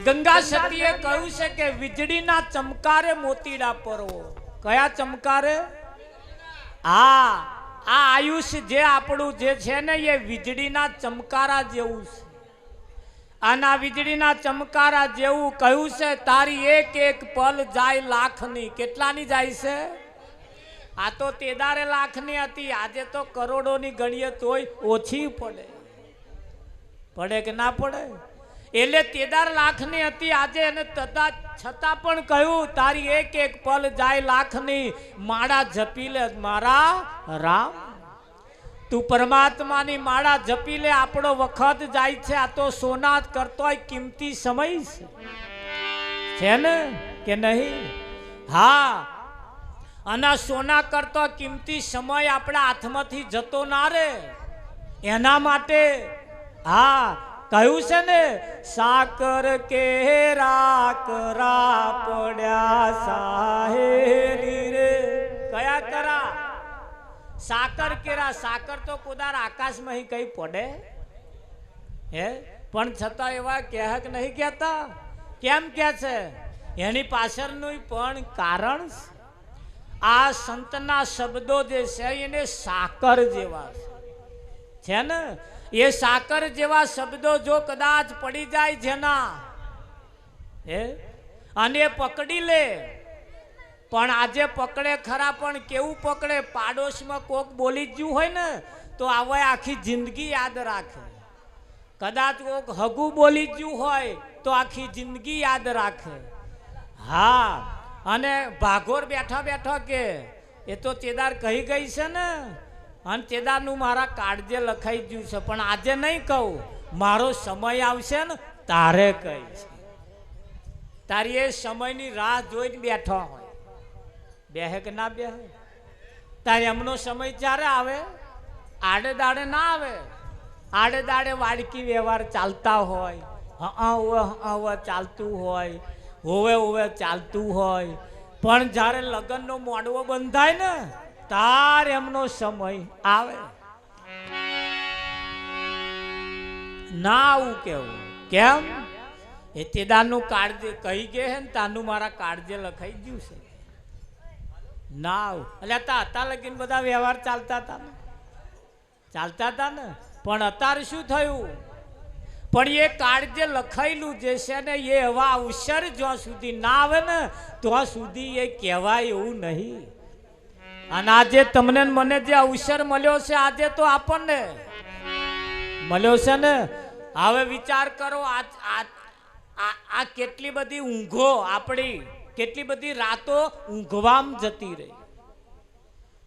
ગંગા સતીએ કહ્યું છે કે વીજળીના ચમકારે મોતીડા પરવો. કયા ચમકારે? હા, આ આયુષ્ય જે આપણું જે છે ને એ વીજળીના ચમકારા જેવું છે. આના વીજળીના ચમકારા જેવું કહ્યું છે. તારી એક એક પલ જાય લાખની. કેટલાની જાય છે? આ તો તેદારે લાખની હતી, આજે તો કરોડોની ગણીએ તોય ઓછી પડે. પડે કે ના પડે? એટલે તેદાર લાખની હતી આજે, અને છતાં પણ કહ્યું તારી એક એક પલ જાય લાખની. માળા જપી લે મારા રામ, તું પરમાત્માની માળા જપી લે. આપણો વખત જાય છે, આ તો સોના કરતો કિંમતી સમય છે ને કે નહીં? હા, અને સોના કરતો કિંમતી સમય આપણા હાથમાંથી જતો ના રે, એના માટે હા કહ્યું છે ને, સાકર કેરા કરા પડ્યા સાહેરી રે. કયા કરા? સાકર કેરા. સાકર તો કુદાર આકાશમાં કઈ પડે હે, પણ છતાં એવા કહેક નહીં કહેતા. કેમ કે છે? એની પાછળનું પણ કારણ આ સંતના શબ્દો જે છે એને સાકર જેવા છે ને. એ સાકર જેવા શબ્દો જો કદાચ પડી જાય જેના અને પકડી લે, પણ આજે પકડે ખરા, પણ કેવું પકડે? પાડોશમાં કોક બોલી ગયું હોય ને તો આવે આખી જિંદગી યાદ રાખે. કદાચ કોક હગું બોલી ગયું હોય તો આખી જિંદગી યાદ રાખે. હા, અને ભાગોર બેઠા બેઠા કે એ તો તેદાર કહી ગઈ છે ને, અને તેદારનું મારા કાળજે લખાઈ ગયું છે, પણ આજે નહીં કહું, મારો સમય આવશે ને તારે કહીશ. તારી એ સમયની રાહ જોઈને બેઠો હોય, બેહે કે ના બેહે? તારે એમનો સમય ક્યારે આવે? આડે દાડે ના આવે. આડે દાડે વાડકી વ્યવહાર ચાલતા હોય, હા ચાલતું હોય, હોવે હોવે ચાલતું હોય, પણ જ્યારે લગ્નનો મોડવો બંધાય ને તાર એમનો સમય આવે. ના આવું કેવું? કેમ? એ તેદારનું કાળજે કહી ગયે હે ને, તાનું મારા કાળજે લખાઈ ગયું છે. ના આવું એટલે હતા લગીને બધા વ્યવહાર ચાલતા હતા ને, પણ અત્યારે શું થયું? પણ એ કાળજે લખાયેલું જે છે ને એ હવા અવસર જ્યાં સુધી ના આવે ને ત્યાં સુધી એ કહેવાય એવું નહીં. અને આજે તમને મને જે અવસર મળ્યો છે, આજે તો આપણને મળ્યો છે ને. હવે વિચાર કરો, આ કેટલી બધી ઊંઘો આપણી, કેટલી બધી રાતો ઊંઘવામ જતી રહી.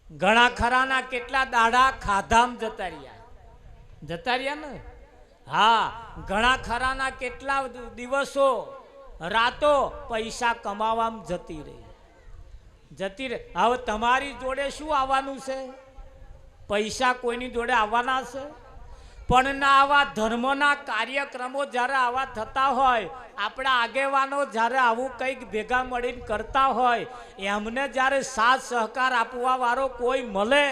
ઘણા ખરાના કેટલા દાડા ખાધામ જતા રહ્યા ને. હા, ઘણા ખરાના કેટલા દિવસો રાતો પૈસા કમાવામાં જતી રહી. હવે તમારી જોડે શું આવવાનું છે? પૈસા કોઈની જોડે આવવાના છે? પણ ના, આવા ધર્મના કાર્યક્રમો જ્યારે આવા થતા હોય, આપણા આગેવાનો જ્યારે આવું કંઈક ભેગા મળીને કરતા હોય, એમને જ્યારે સાથ સહકાર આપવા વાળો કોઈ મળે,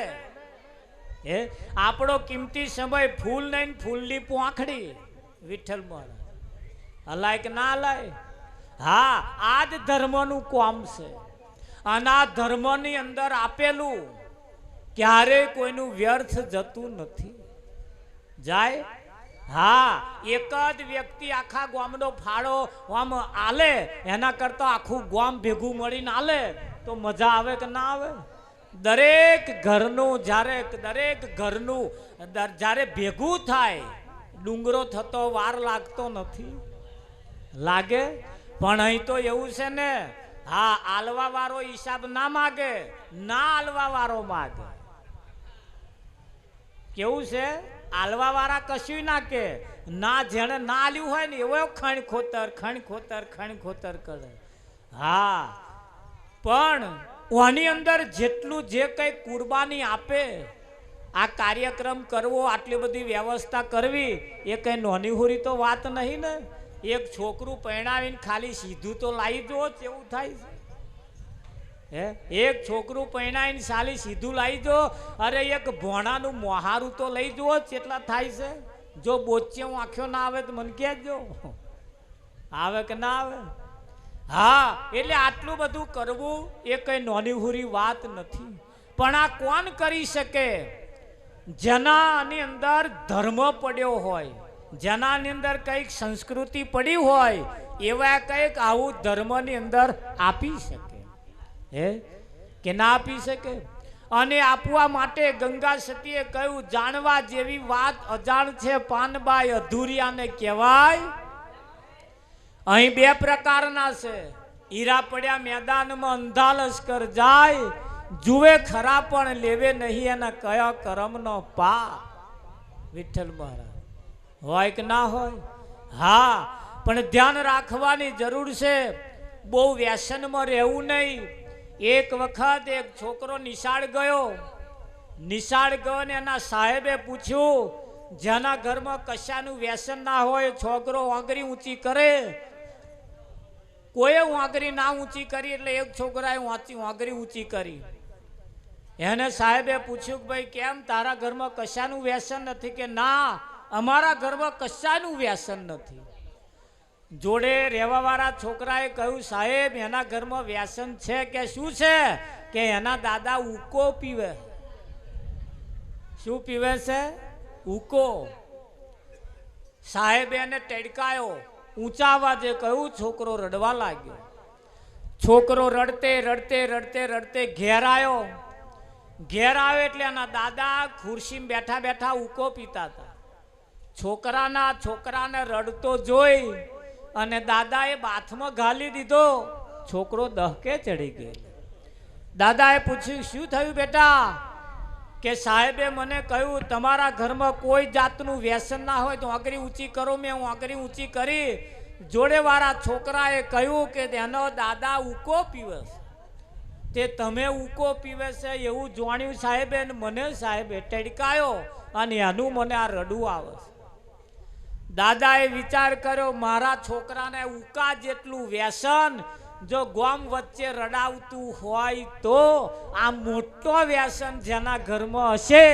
આપણો કિંમતી સમય ફૂલ નહીં ફૂલની પોંખડી વિઠ્ઠલ મળે. હલાય કે ના હલાય? હા, આ જ ધર્મનું કામ છે. અને આ ધર્મની અંદર આપેલું ક્યારેય કોઈનું વ્યર્થ જતું નથી. જાય? હા, એક જ વ્યક્તિ આખા ગામનો ફાળો આમ આલે, એના કરતા આખું ગામ ભેગું મળીને આલે તો મજા આવે કે ના આવે? દરેક ઘરનું જ્યારે ભેગું થાય, ડુંગરો થતો વાર લાગતો નથી. લાગે? પણ અહીં તો એવું છે ને, હા, આલવા વાળો હિસાબ ના માગે, ના આલવા વાળો માગે. કેવું છે? આલવા વાળા કશું ના કે ના, જેને ના આલ્યું હોય ને એવો ખણ ખોતર કરે. હા, પણ ઓની અંદર જેટલું જે કંઈ કુરબાની આપે, આ કાર્યક્રમ કરવો, આટલી બધી વ્યવસ્થા કરવી, એ કંઈ નોની હોરી તો વાત નહીં ને. એક છોકરું પરણાવીને ખાલી સીધું તો લાવી દો, એવું થાય છે. એક છોકરું પરણાવીને સાલી સીધું લાવી દો, અરે એક ભોણાનું મોહારું તો લઈ જુઓ કેટલા થાય છે. જો બોચ્યો આંખ્યો ના આવે તો મને કહેજો. આવે કે ના આવે? હા, એટલે આટલું બધું કરવું એ કઈ નાની હુરી વાત નથી. પણ આ કોણ કરી શકે? જેનાની અંદર ધર્મ પડ્યો હોય, જેનાની અંદર કંઈક સંસ્કૃતિ પડી હોય, એવા કંઈક આવું ધર્મની અંદર આપી શકે. હે કે ના આપી શકે? અને આપવા માટે ગંગા સતીએ કહ્યું, જાણવા જેવી વાત અજાણ છે પાનબાઈ અધૂરિયાને કહેવાય. અહીં બે પ્રકારના છે. હીરા પડ્યા મેદાનમાં અંધા લશ્કર જાય, જુએ ખરા પણ લેવે નહીં એના કયા કરમનો પા. વિઠ્ઠલ મહારાજ હોય કે ના હોય? હા, પણ ધ્યાન રાખવાની જરૂર છે. બહુ વ્યસનમાં રહેવું નહીં. એક વખત એક છોકરો નિશાળ ગયો ને એના સાહેબે પૂછ્યું, જેના ઘરમાં કશાનું વ્યસન ના હોય છોકરો આંગળી ઊંચી કરે. કોઈ આંગળી ના ઊંચી કરી એટલે એક છોકરાએ આંગળી ઊંચી કરી. એને સાહેબે પૂછ્યું કે ભાઈ કેમ, તારા ઘરમાં કશાનું વ્યસન નથી? કે ના, અમારા ઘરમાં કશાનું વ્યસન નથી. જોડે રહેવાવાળા છોકરાએ કહ્યું, સાહેબ એના ઘરમાં વ્યસન છે. કે શું છે? કે એના દાદા ઉકો પીવે. શું પીવે છે? ઉકો. સાહેબે એને ટેડકાયો, ઊંચા અવાજે કહ્યું. છોકરો રડવા લાગ્યો. છોકરો રડતે રડતે રડતે રડતે ઘેર આવ્યો. ઘેર આવ્યો એટલે એના દાદા ખુરશીમાં બેઠા બેઠા ઉકો પીતા હતા. છોકરાને રડતો જોઈ અને દાદાએ બાથમાં ઘાલી દીધો. છોકરો દહકે ચડી ગયો. દાદાએ પૂછ્યું, શું થયું બેટા? કે સાહેબે મને કહ્યું તમારા ઘરમાં કોઈ જાતનું વ્યસન ના હોય તો આંગળી ઊંચી કરો. મેં હું આંગળી ઊંચી કરી. જોડેવાળા છોકરાએ કહ્યું કે તેનો દાદા ઉકો પીવે છે. તે તમે ઉકો પીવે છે એવું જાણ્યું સાહેબે, મને સાહેબે ટેડકાયો અને એનું મને આ રડવું આવે છે. દાદાએ વિચાર કર્યો, મારા છોકરાને ઉકા જેટલું વ્યસન જો ગામ વચ્ચે રડાવતું હોય તો આ મોટો વ્યસન જેના ઘરમાં હશે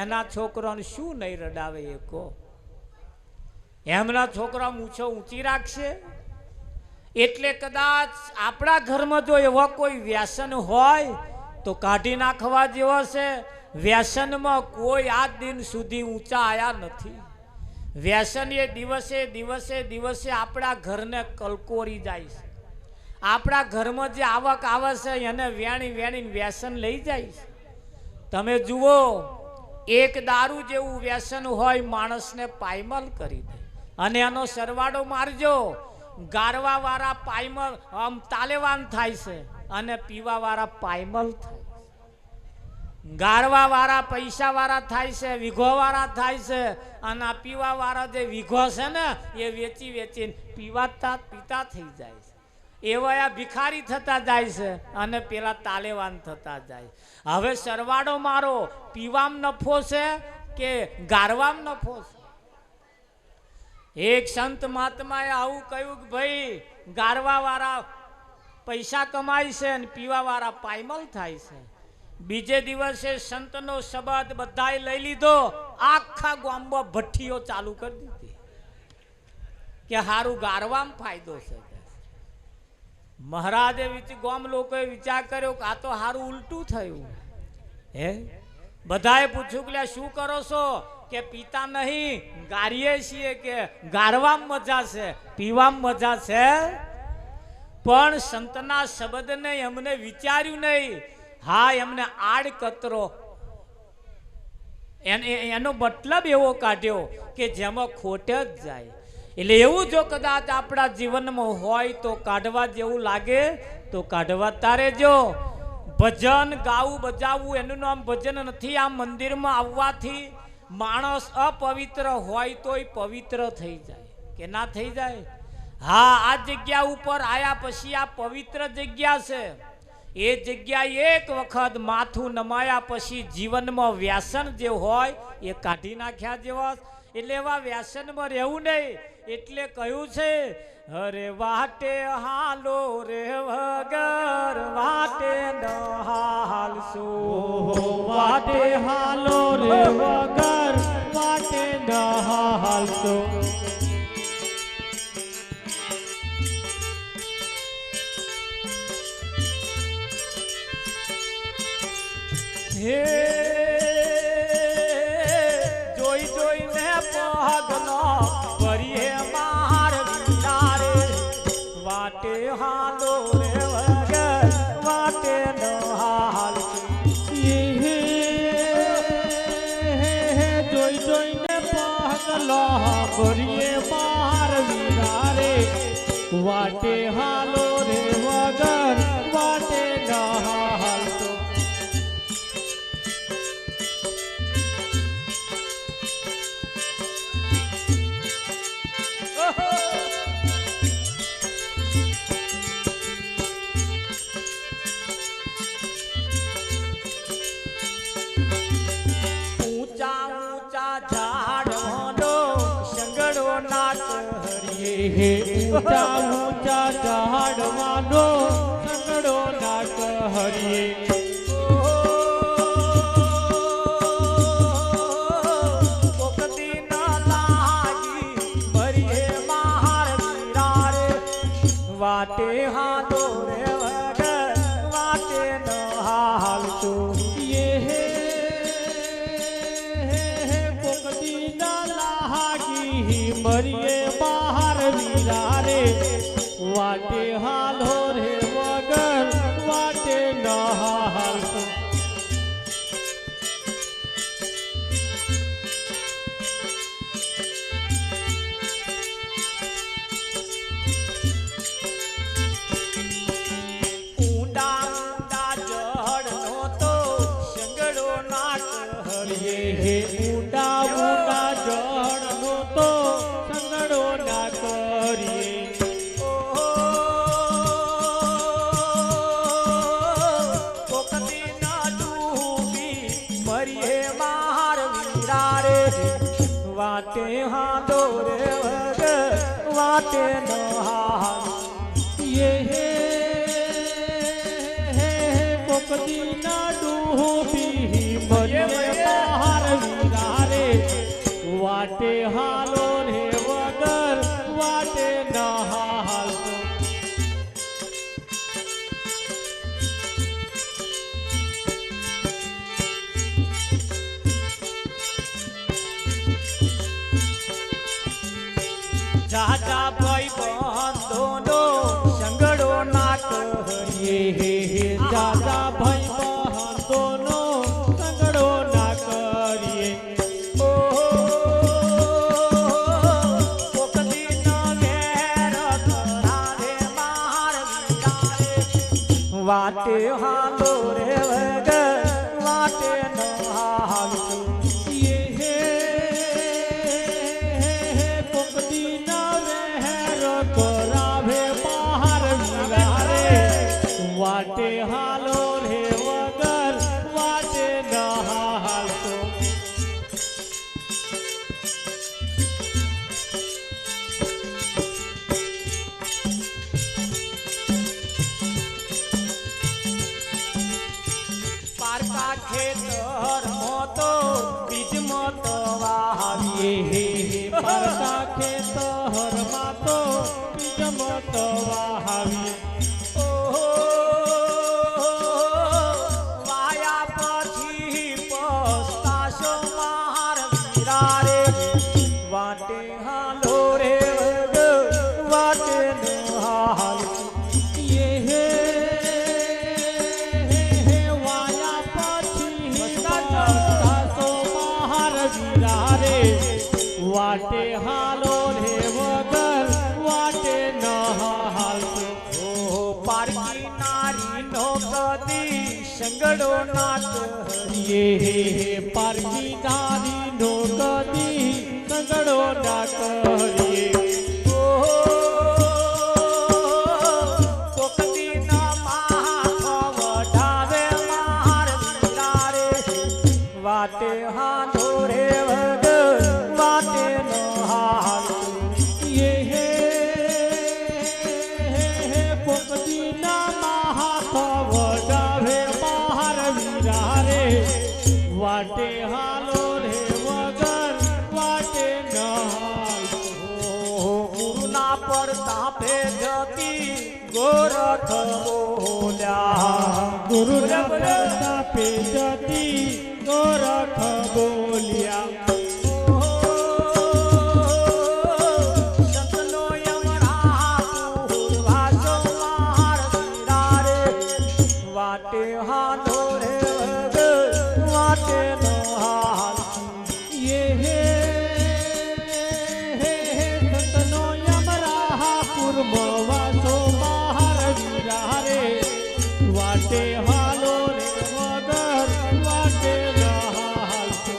એના છોકરાને શું નહીં રડાવે? એકો એમના છોકરા મૂછો ઊંચી રાખશે. એટલે કદાચ આપણા ઘરમાં જો એવા કોઈ વ્યસન હોય તો કાઢી નાખવા જેવો છે. વ્યસનમાં કોઈ આજ દિન સુધી ઊંચા આયા નથી. વ્યસન એ દિવસે દિવસે દિવસે આપણા ઘરને કલકોરી જાય છે. આપણા ઘરમાં જે આવક આવે છે એને વેણી વેણીને વ્યસન લઈ જાય છે. તમે જુઓ, એક દારૂ જેવું વ્યસન હોય માણસને પાયમલ કરી દે. અને એનો સરવાળો મારજો, ગારવા વાળા પાયમલ તાલેવાન થાય છે અને પીવા વાળા પાયમલ થાય. ગારવા વાળા પૈસા વાળા થાય છે, વીઘો વાળા થાય છે, અને આ પીવા વાળા જે વીઘો છે ને એ વેચી વેચીને પીતા થઈ જાય છે. એવા આ ભિખારી થતા જાય છે અને પેલા તાલેવાન થતા જાય. હવે સરવાળો મારો, પીવામાં નફો છે કે ગારવામાં નફો છે? એક સંત મહાત્માએ આવું કહ્યું કે ભાઈ ગારવા વાળા પૈસા કમાય છે અને પીવા વાળા પાયમલ થાય છે. બીજે દિવસે સંતનો શબ્દ બધાએ લઈ લીધો. આખા ગામમાં ભઠ્ઠીઓ ચાલુ કરી દીધી કે હારું ગારવામાં ફાયદો છે. મહારાજે ગામ લોકોએ વિચાર કર્યો કે આ તો હારું ઉલટું થયું. હે બધાએ પૂછ્યું કે શું કરો છો? કે પીતા નહીં, ગારીએ છીએ. કે ગારવામાં મજા છે, પીવામાં મજા છે? પણ સંતના શબ્દને એમને વિચાર્યું નહીં. હા, એમને આડકતરો એનો મતલબ એવો કાઢ્યો કે જેમાં ખોટ જ જાય. એટલે એવું જો કદાચ આપણા જીવનમાં હોય તો કાઢવા જેવું લાગે તો કાઢવા તારે જો. ભજન ગાવું બજાવવું એનું નામ ભજન નથી. આ મંદિરમાં આવવાથી માણસ અપવિત્ર હોય તોય પવિત્ર થઈ જાય કે ના થઈ જાય? હા, આ જગ્યા ઉપર આયા પછી આ પવિત્ર જગ્યા છે. એ જગ્યાએ એક વખત માથું નમાયા પછી જીવનમાં વ્યસન જે હોય એ કાઢી નાખ્યા જેવા. એટલે એવા વ્યસનમાં રહેવું નહીં. એટલે કહ્યું છે, અરે વાટે હાલો રે વગર વાટે ન હાલશો. વાટે હાલો રે વગર વાટે ન હાલશો. હે જોઈ જોઈને પગલો ભરીએ માર વિચારે વાટે હાલો રે વગર વાટે ન હાલ જોઈ જોઈને પગલો ભરીએ માર વિચારે વાટે હાલો રે વગર વાટે ન હાલતો ઊંચા ઊંચા ઝાડવાનો સંગડો નાટ હરિયે ઊંચા ઊંચા ઝાડવાનો સંગડો નાક હરિયે પોકતી ના લાગી ભરીએ માર વિરારે વાટે હાલો રે વગર વાટે ન હાલતો પોકતી ના લાગી મરીએ બહાર વિરારે વાટે હાલો રે વગર વાટે ન હાલતો ઊંડા ઊંડા જળનો તો સંગડો નાટ હરિયે ઊંડા ઊંડા જળનો તો સંગડો ના કરીએ પોકતી ના ડૂબી મરીએ માર વિરારે વાટે હાલો રે વગર વાટે ન હાલ પોકતી ના ડૂબી મરીએ બહાર વિરારે વાટે હાલો રે વગર વાટે ન હાલતો જાજા ભાઈ બંધોનો સંગડો નાટ હરિયે દાદા ભાઈ બહાદોનો સંગડો ના કરીએ પોકતી ના વેર કરાવે માર વિચારે વાટે હાલો રે વગર વાટે ન હાલતો પોકતી ના વહેર કરાવે બહાર વિરારે વાટે હાલો રે વગર વાટે ન હાલતો પારકા ખેતર મોતો બીજ મોતો વાવીએ પરતા ખેતરમાં તો બીજ મત વાવીએ વાયા પછી પસ્તાશો માર વિરારે વાટે હાલો રે વગર વાટે ન હાલ વાયા પછી પસ્તાસો બહાર વિરારે વાટે હાલો રે વગર વાટે ન હાલતો પારકી નારી નો કદી સંગડો નાટ હરિયે પારકી નારી નો કદી સંગડો ના કરીએ પોકતી ના માથ વઢાવે માર વિરારે વાટે હાલો રે વગર વાટે ન હાલતો પોકતી ના હાથ વડાવે બહાર વિરારે વાટે હાલો રે વગર વાટે ન હાલતો ગુરુના પર તાપે જતી ગોરખ બોલ્યા ગુરુ રબ તાપે જતી કુર્મવાસો મહાર વીરા રે વાટે હાલો રે વગર વાટે ન હાલશો.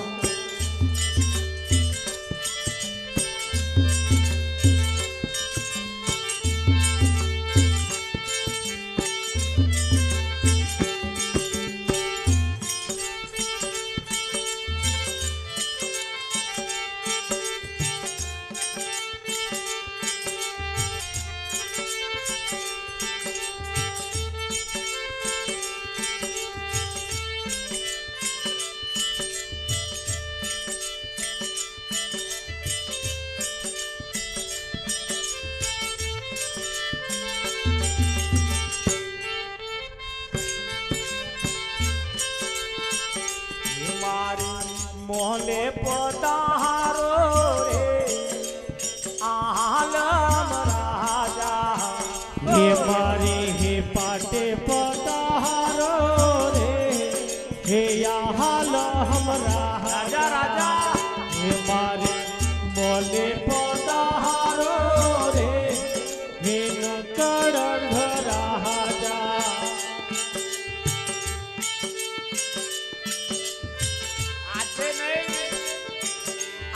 મોલે પધારો રે આલમ રાજા હે મારી હે પાટે પધારો રે હે આલમ રાજા રાજા હે મારી મોલે પધારો રે હે નકળંગ રાજા. આજે નહીં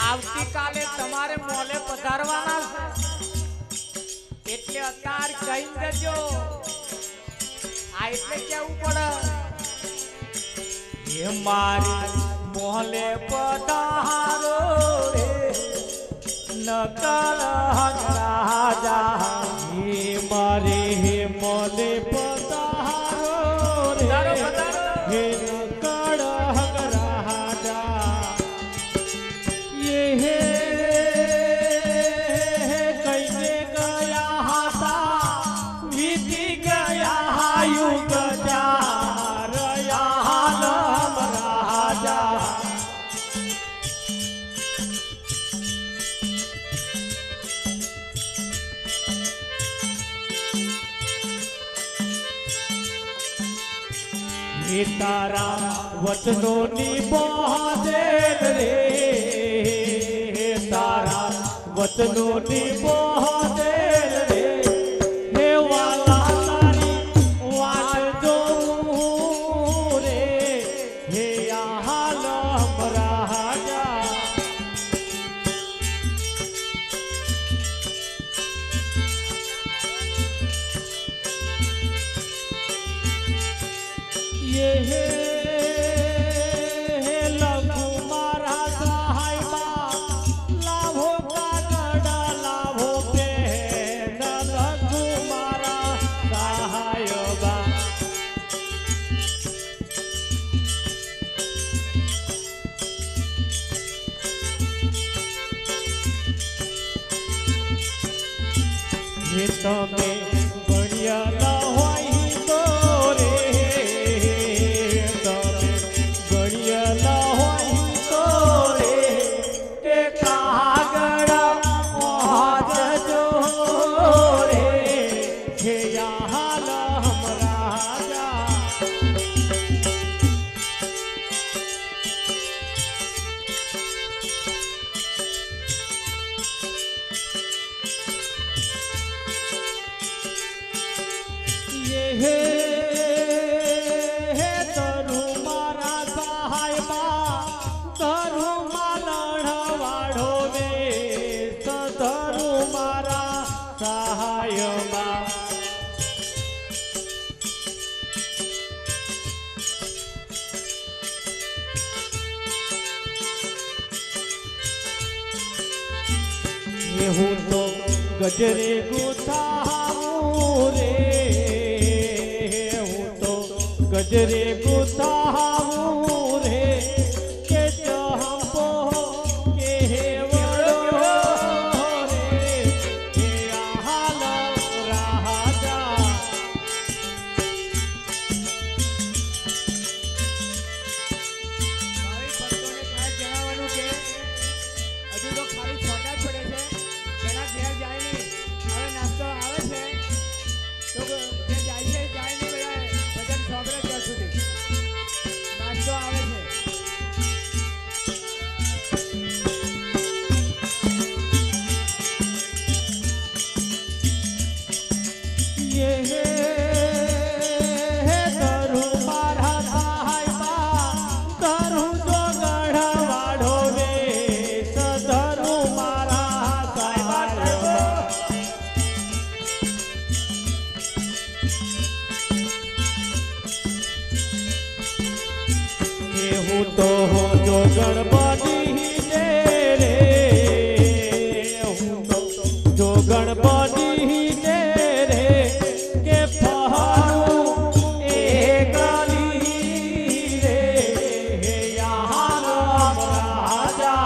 આવતીકાલે તમારે મોલે પધારવાના છે એટલે અત્યારે કહી દેજો. આ એટલે કેવું પડે હે મારી મોલે પધારો રે નકળંગ રાજા હે મારે હે મોલે પધારો રે પધારો, પધારો. હે નકળંગ રાજા ये हे कईने गया हाथा वीती गया युग जार आलम राजा. हे तारा वचनोनी बाधे रे हे तारा वचनोनी बाधे रे हे वाला तारी वाट जोऊं रे हे आलम राजा. ये हे लघु मारा सहायबा लाभो कागड़ा लाभो पे न लघु मारा सहायबा. ये तमे गणिया હોય તો રે તમે ગણિયા હોય તો રે કે કાગળ પહોંચજો રે હે આલમ રાજા. ये हे તરુ મારા સહાયબા તરુ માલણવાડો વે તરુ મારા સહાયમાં. ये હું તો ગજરે ગુથાવું રે હું તો ગજરે ગુથાવું રે કે ચંપો કે વડો રે કે આલમ રાજા. મારી ભક્તોને ખાસ જણાવવાનું કે હજુ તો ખાલી છોટા જ પડે છે. જેના ઘેર જાય નહીં હવે નાસ્તો આવે કરું મારા સાહેબા કરું જો ગઢવાડો વેશ ધરું મારા સાહેબા હું તો જો ગણપતિ ને રે હું તો જો ગણપતિ ને રે કે પહાડું એ ગલી રે હે યહાં રાજા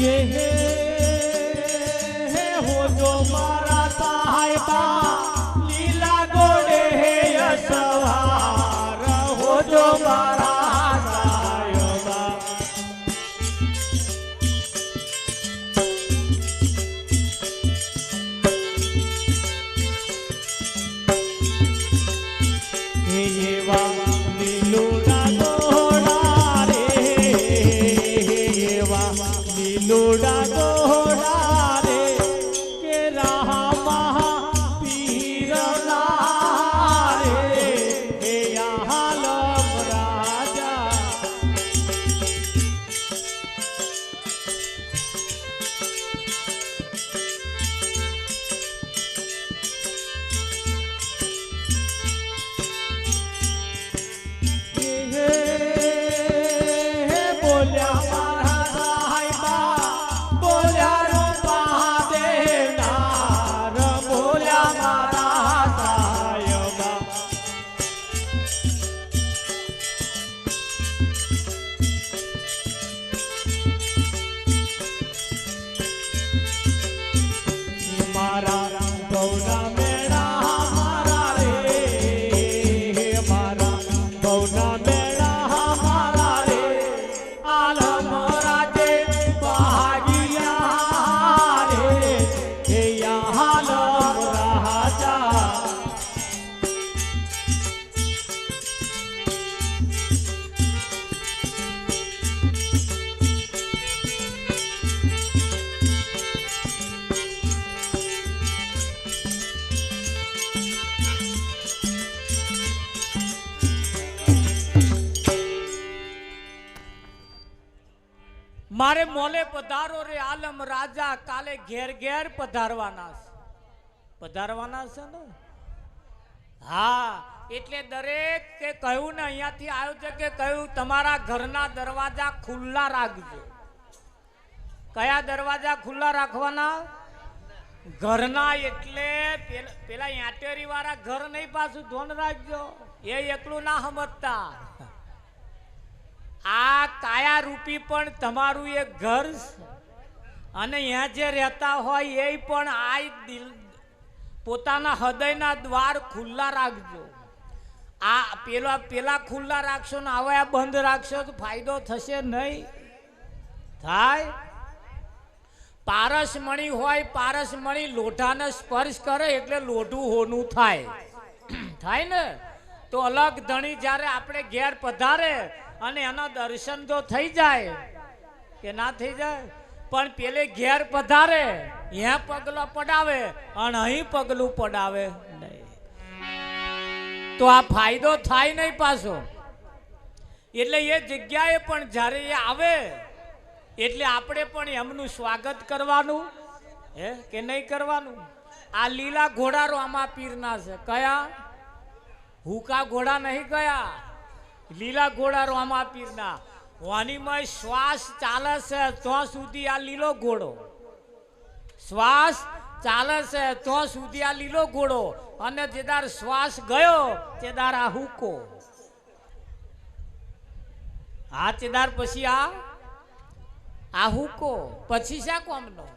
ये हो जो मारा साहिबा लीला गोडे यशवार हो जो मारा साहिबा ये वा लीलोड़ा गोड़ा रे ये वा लीलोड़ा गोड़ा रे के रामा पीर रे हे आलम राजा बोल्या मारा साहिबा बोल्या रूपा देनार बोल्या मारा साहिबा मारा गौना मेळा मारा रे मारा गौना मेळा मारा रे आलम राजे भागिया रे हे आलम राजा મારે મોલે પધારો રે આલમ રાજા કાલે ઘેર ઘેર પધારવાના છે ને હા એટલે દરેક કે કહ્યું ને અહીંયાથી આવ્યું છે કે કહ્યું તમારા ઘરના દરવાજા ખુલ્લા રાખજો કયા દરવાજા ખુલ્લા રાખવાના ઘરના એટલે પેલા યાટેરી વાળા ઘર નહીં પાછું ધોન રાખજો એ એકલું ના સમજતા આ કાયા રૂપી પણ તમારું એક ઘર અને અહીંયા જે રહેતા હોય એ પણ આ દિલ પોતાના હૃદયના દ્વાર ખુલ્લા રાખજો આ પેલા ખુલ્લા રાખશો ને હવે આ બંધ રાખશો તો ફાયદો થશે નહીં થાય પારસમણી હોય પારસમણી લોઢાને સ્પર્શ કરે એટલે લોઢું હોનું થાય ને તો અલગ ધણી જ્યારે આપણે ઘેર પધારે અને એના દર્શન તો થઈ જાય કે ના થઈ જાય પણ પેલે ઘેર પધારે અહીંયા પગલો પડાવે અને અહીં પગલું પડાવે નહીં તો આ ફાયદો થાય નહીં પાછો એટલે એ જગ્યાએ પણ જ્યારે એ આવે એટલે આપણે પણ એમનું સ્વાગત કરવાનું હે કે નહીં કરવાનું આ લીલા ઘોડા રામા પીરના છે કયા હુકા ઘોડા નહીં કયા લીલા ઘોડા રામા પીરના વાણીમય શ્વાસ ચાલે છે તો સુધી આ લીલો ઘોડો શ્વાસ ચાલે છે તો સુધી આ લીલો ઘોડો અને જેદાર શ્વાસ ગયો તેદાર આ હુકો આ તેદાર પછી આ હુકો પછી શા કોમનો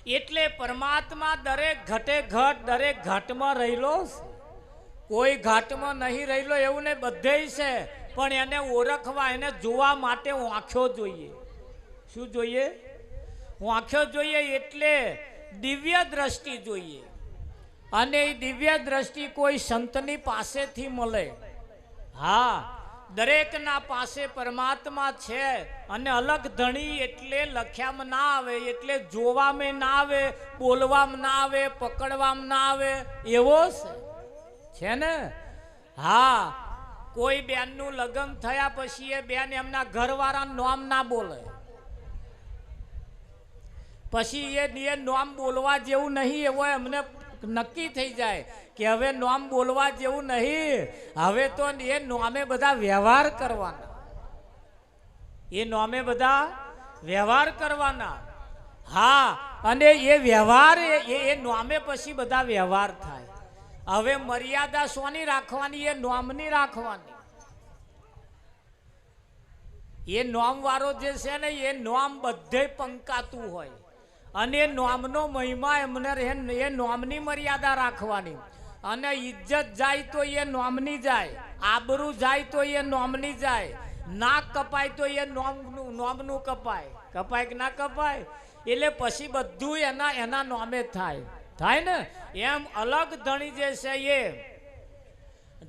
એટલે પરમાત્મા દરેક ઘટે ઘટ દરેક ઘાટમાં રહેલો કોઈ ઘાટમાં નહીં રહેલો એવું ને બધે છે પણ એને ઓળખવા એને જોવા માટે આંખો જોઈએ શું જોઈએ આંખો જોઈએ એટલે દિવ્ય દ્રષ્ટિ જોઈએ અને એ દિવ્ય દ્રષ્ટિ કોઈ સંતની પાસેથી મળે. હા, દરેકના પાસે પરમાત્મા છે. અને અલગ ધણી એટલે લખ્યામાં ના આવે, એટલે જોવામાં ના આવે, બોલવામાં ના આવે, પકડવામાં ના આવે, એવો છે ને. હા, કોઈ બેનનું લગ્ન થયા પછી એ બેન એમના ઘરવાળાનું નામ ના બોલે, પછી એ નામ બોલવા જેવું નહીં એવો એમને નક્કી થઈ જાય કે હવે નામ બોલવા જેવું નહીં, હવે તો એ નામે બધા વ્યવહાર કરવાના, એ નામે બધા વ્યવહાર કરવાના. હા, અને એ વ્યવહાર એ નામે પછી બધા વ્યવહાર થાય. હવે મર્યાદા શોની રાખવાની? એ નામની રાખવાની. એ નામ વાળો જે છે ને એ નામ બધે પંકાતું હોય, અને નામનો મહિમા એમને એ નામની મર્યાદા રાખવાની. અને ઇજ્જત જાય તો એ નામની જાય, આબરૂ જાય તો એ નામની જાય, નાક કપાય તો એ નામનું કપાય. કપાય કે ના કપાય? એટલે પછી બધું એના નામે થાય ને. એમ અલગ ધણી જે છે એ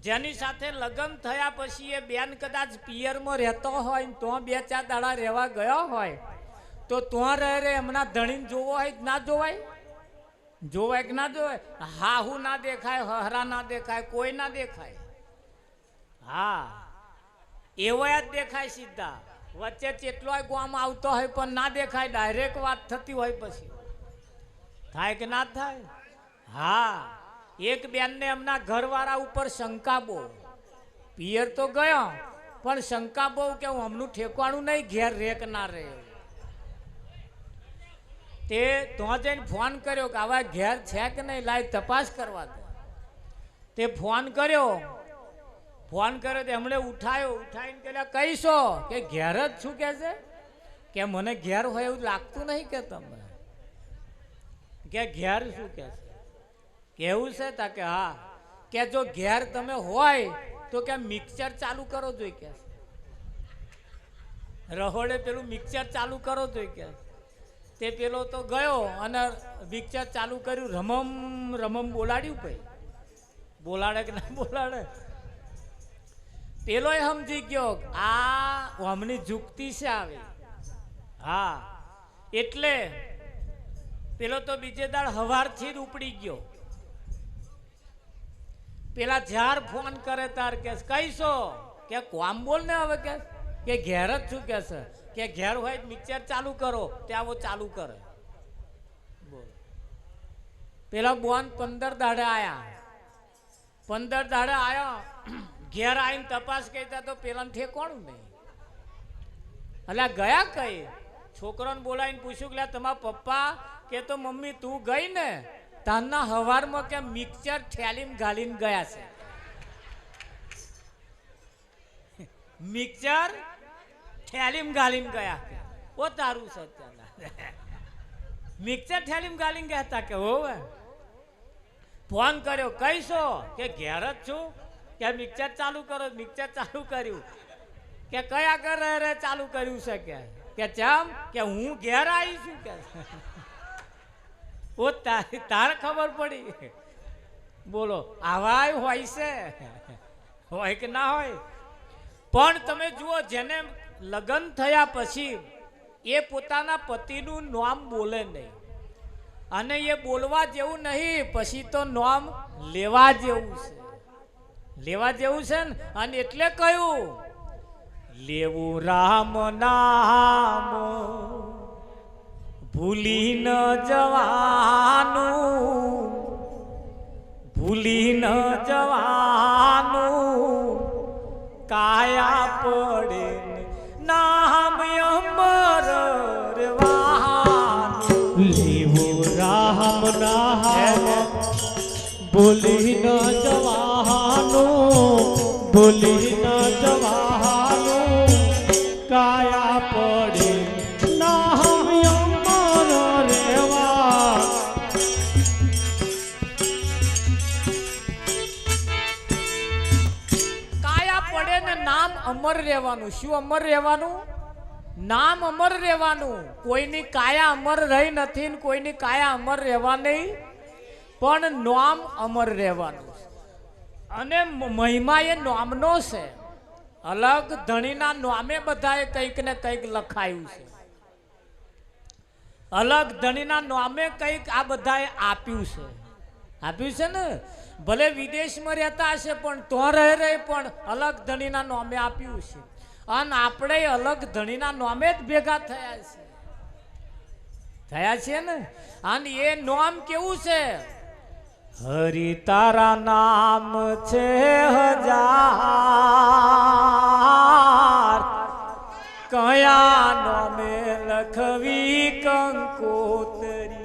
જેની સાથે લગ્ન થયા પછી એ બેન કદાચ પિયરમાં રહેતો હોય તો 2-4 દાડા રહેવા ગયો હોય તો ત્યાં રહે એમના ધણીને જોવો હોય ના જોવાય? જોવાય કે ના જોવાય? હાહુ ના દેખાય, હહરા ના દેખાય, કોઈ ના દેખાય. હા, એવા જ દેખાય સીધા. વચ્ચે કેટલોય ગામ આવતો હોય પણ ના દેખાય, ડાયરેક્ટ વાત થતી હોય પછી. થાય કે ના થાય? હા, એક બેનને એમના ઘરવાળા ઉપર શંકા બહુ. પિયર તો ગયો પણ શંકા બહુ કે હું હમનું ઠેકવાનું નહીં, ઘેર રેક ના રહે. તે તો જઈને ફોન કર્યો કે આવા ઘેર છે કે નહીં, લાય તપાસ કરવા દે. તે ફોન કર્યો તો એમણે ઉઠાવીને કહ્યા કહીશો કે ઘેર જ છું કે છે? કે મને ઘેર હોય એવું લાગતું નહીં કે તમે કે ઘેર શું કે છે? કેવું છે? તા કે હા. કે જો ઘેર તમે હોય તો કે મિક્સર ચાલુ કરો જોઈ કે રહોડે પેલું મિક્સર ચાલુ કરો જોઈ કે. તે પેલો તો ગયો અને મિક્સર ચાલુ કર્યું, રમમ બોલાડ્યું. ભાઈ બોલાડે કે ના બોલાડે? પેલો સમજી ગયો આ હમણી જુગતી છે આવી. હા, એટલે પેલો તો બીજે દાડ હવારથી જ ઉપડી ગયો. પેલા જ્યાર ફોન કરે તાર કહીશો કે કોમ બોલ ને હવે કે ઘેર જ છું કે છે. કે ઘેર હોય મિક્સર ચાલુ કરો, ત્યાં આવો ચાલુ કરે. બોલ, પેલા બોન 15 દાડે આયા. 15 દાડે આયા, ઘેર આવીને તપાસ કરતા તો પેલા ઠેકોણું નહીં. એટલે ગયા કઈ છોકરાને બોલાવીને પૂછ્યું કે તમારા પપ્પા કે તો મમ્મી તું ગઈ ને તારના હવારમાં કે મિક્સર થેલીમાં ઘાલીને ગયા છે. મિક્સર થેલીમાં ઘાલીને ગયા. ઓ તારું સત્ય, મિક્સર થેલીમાં ઘાલીને ગયા હતા કે હોવે. ફોન કર્યો કહીશો કે ઘેર જ છું કે મિક્સર ચાલુ કરો. મિક્સર ચાલુ કર્યું. કે કયા ઘરે ચાલુ કર્યું છે કે ચમ કે હું ઘેર આવી છું કે. ઓ તારે ખબર પડી? બોલો, આવા હોય છે, હોય કે ના હોય? પણ તમે જુઓ, જેને લગ્ન થયા પછી એ પોતાના પતિનું નામ બોલે નહીં, અને એ બોલવા જેવું નહીં, પછી તો નામ લેવા જેવું છે. લેવા જેવું છે ને. અને એટલે કયું લેવું રામ નામ ભૂલી ન જવાનું, ભૂલી ન જવાનું, કાયા પડે નામ અમર રહેવાનું. લેવું રામ નામ ભૂલી ન જવાનું, ભૂલી ન જવાનું, કાયા પડે નામ અમર રહેવા. કાયા પડે ને નામ અમર રહેવાનું. શું અમર રહેવાનું? નામ અમર રહેવાનું. કોઈની કાયા અમર રહી નથી ને કોઈની કાયા અમર રહેવાની પણ નામ અમર રહેવાનું છે. અને મહિમા એ નામનો છે. અલગ ધણીના નામે બધાએ કંઈક ને કંઈક લખાયું છે. અલગ ધણીના નામે કંઈક આ બધાએ આપ્યું છે. આપ્યું છે ને, ભલે વિદેશમાં રહેતા હશે પણ તો રહે પણ અલગ ધણીના નામે આપ્યું છે. અને આપણે અલગ ધણીના નામે જ ભેગા થયા છે ને. અને એ નામ કેવું છે? હરિ તારા નામ છે હજાર, કયા નામે લખવી કંકોતરી.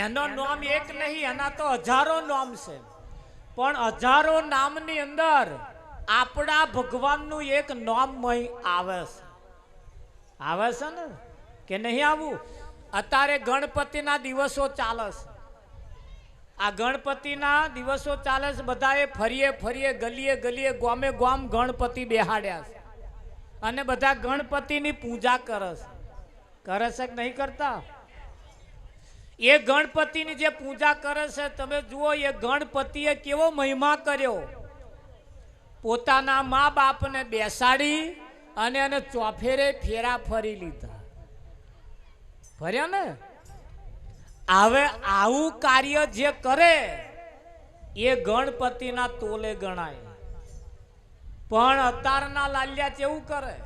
એનો નામ એક નહીં, એના તો હજારો નામ છે. પણ હજારો નામની અંદર આપણા ભગવાનનું એક નામ આવે છે. આવે છે ને કે નહીં આવું? અત્યારે ગણપતિના દિવસો ચાલે છે. આ ગણપતિના દિવસો ચાલે છે. બધાએ ફરીએ ફરીએ ગલીએ ગલીએ ગામે ગામ ગણપતિ બેહાડ્યા છે. અને બધા ગણપતિની પૂજા કરે છે. કરે છે કે નહીં કરતા? એ ગણપતિની જે પૂજા કરે છે, તમે જુઓ એ ગણપતિએ કેવો મહિમા કર્યો. પોતાના મા બાપને બેસાડી અને એને ચોફેરે ફેરા ફરી લીધા. ફર્યા ને? હવે આવું કાર્ય જે કરે એ ગણપતિના તોલે ગણાય. પણ અત્યારના લાલ્યા કેવું કરે?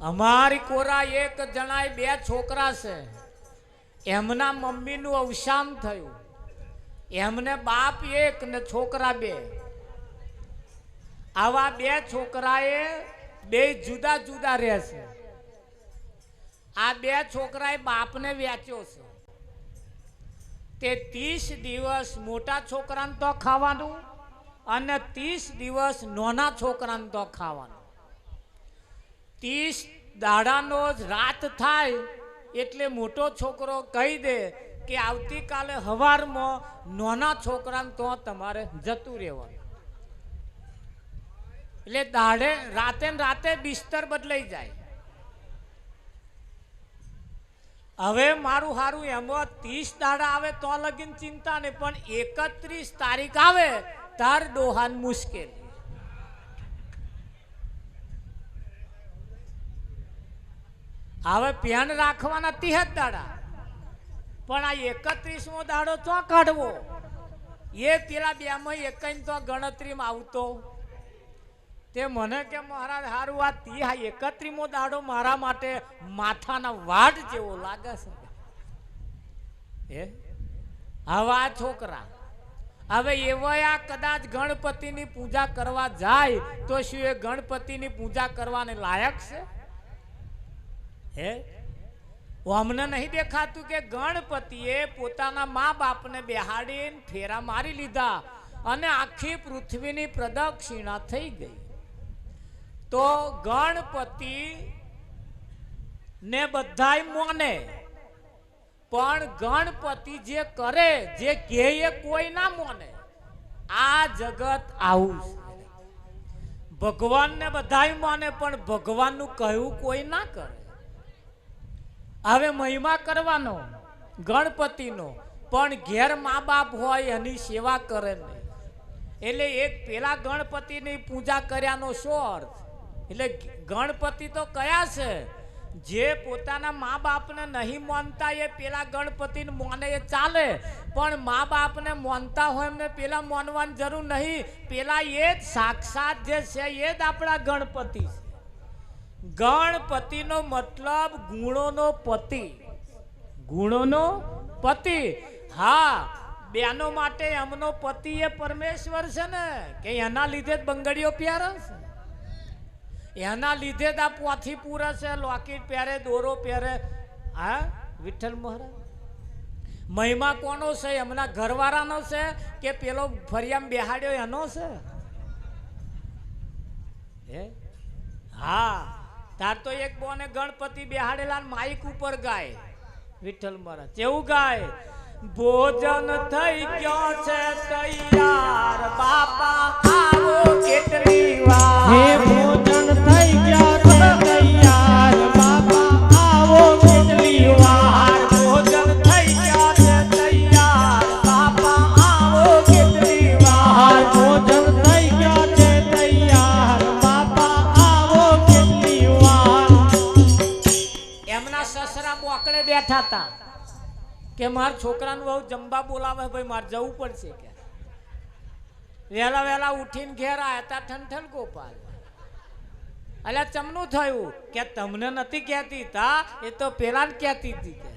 અમારી કોરા એક જણાએ 2 છોકરા છે. એમના મમ્મીનું અવસાન થયું. એમને બાપ 1 ને છોકરા 2. આવા 2 છોકરાએ 2 જુદા જુદા રહે છે. આ 2 છોકરાએ બાપને વેચ્યો છે. તે 30 દિવસ મોટા છોકરાને તો ખાવાનું અને 30 દિવસ નાના છોકરાને તો ખાવાનું. 30 દાડાનો જ રાત થાય એટલે મોટો છોકરો કહી દે કે આવતીકાલે સવારમાં નાના છોકરાને તો તમારે જતું રહેવાનું. એટલે દાડે રાતે ને રાતે બિસ્તર બદલાઈ જાય. હવે મારું હારું એમાં 30 દાડા આવે તો લગીન ચિંતા નહીં, પણ 31 તારીખ આવે તાર ડોહાન મુશ્કેલ. હવે ધ્યાન રાખવાના 30 દાડા, પણ આ 31મો દાડો તો કાઢવો એ પેલા 2માં એકઈ તો ગણતરીમાં આવતો. તે મને કે મહારાજ હારું આ 31મો દાડો મારા માટે માથાના વાડ જેવો લાગે છે. હવે આ છોકરા હવે એવા કદાચ ગણપતિની પૂજા કરવા જાય તો શું એ ગણપતિની પૂજા કરવાને લાયક છે? અમને નહીં દેખાતું કે ગણપતિએ પોતાના મા બાપને બેહાડીને ફેરા મારી લીધા અને આખી પૃથ્વીની પ્રદક્ષિણા થઈ ગઈ. તો ગણપતિ ને બધાય મોને, પણ ગણપતિ જે કરે જે કહે એ કોઈ ના મોને. આ જગત આવું છે. ભગવાનને બધાય માને પણ ભગવાનનું કહ્યું કોઈ ના કરે. હવે મહિમા કરવાનો ગણપતિનો, પણ ઘેર મા બાપ હોય એની સેવા કરે નહીં. એટલે એક પેલા ગણપતિની પૂજા કર્યાનો શું અર્થ? એટલે ગણપતિ તો કયા છે? જે પોતાના મા બાપને નહીં માનતા એ પેલા ગણપતિને માને એ ચાલે, પણ મા બાપને માનતા હોય એમને પેલા માનવાની જરૂર નહીં. પેલા એ જ સાક્ષાત જે છે એ જ આપણા ગણપતિ છે. ગણપતિનો મતલબ ગુણોનો પતિ. ગુણોનો પતિ. હા, બેનો માટે એમનો પતિ એ પરમેશ્વર છે ને, કે એના લીધે જ બંગડીઓ પહેરે છે, એના લીધે જ આ પોથી પૂરે છે, લોકેટ પહેરે, દોરો પહેરે. હા, વિઠ્ઠલ મહારાજ. મહિમા કોનો છે? એમના ઘરવાળાનો છે કે પેલો ફરિયામાં બેહાડ્યો એનો છે? હા, તાર તો એક બોને ગણપતિ બેહાડેલા માઈક ઉપર ગાય વિઠ્ઠલ મહારાજ. કેવું ગાય? ભોજન થઈ ગયો છે તૈયાર, બાપા આવો કેટલી વાર. હે ભોજન થઈ ગયા છે તૈયાર, બાપા આવો કેટલી વાર. ભોજન થઈ ગયા છે બેઠા હતા કે મારા છોકરાનું બહુ જમવા બોલાવે, ભાઈ મારે જવું પડશે કે વહેલા વહેલા ઉઠીને ઘેર આવ્યા હતા ઠનઠન ગોપાલ. અલ્યા ચમનું થયું કે તમને નથી કહેતી તા, એ તો પેલા કહેતી હતી કે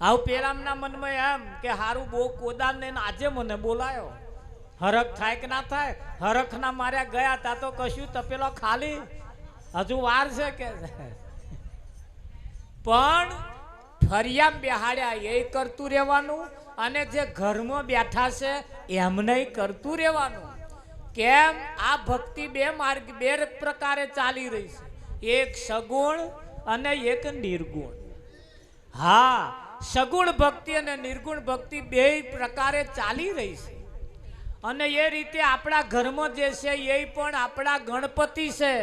આવું પેલામના મનમાં એમ કે હારું બહુ કોદાન ને આજે મને બોલાયો. હરખ થાય કે ના થાય? હરખ ના માર્યા ગયા તા તો કશું તપેલો ખાલી, હજુ વાર છે કે. પણ ફરિયામ બેહાડ્યા એ કરતું રહેવાનું, અને જે ઘરમાં બેઠા છે એમને કરતું રહેવાનું. કેમ? આ ભક્તિ બે માર્ગ બે પ્રકારે ચાલી રહી છે, એક સગુણ અને એક નિર્ગુણ. હા, સગુણ ભક્તિ અને નિર્ગુણ ભક્તિ બે પ્રકારે ચાલી રહી છે. અને એ રીતે આપણા ઘરમાં જે છે એ પણ આપણા ગણપતિ છે.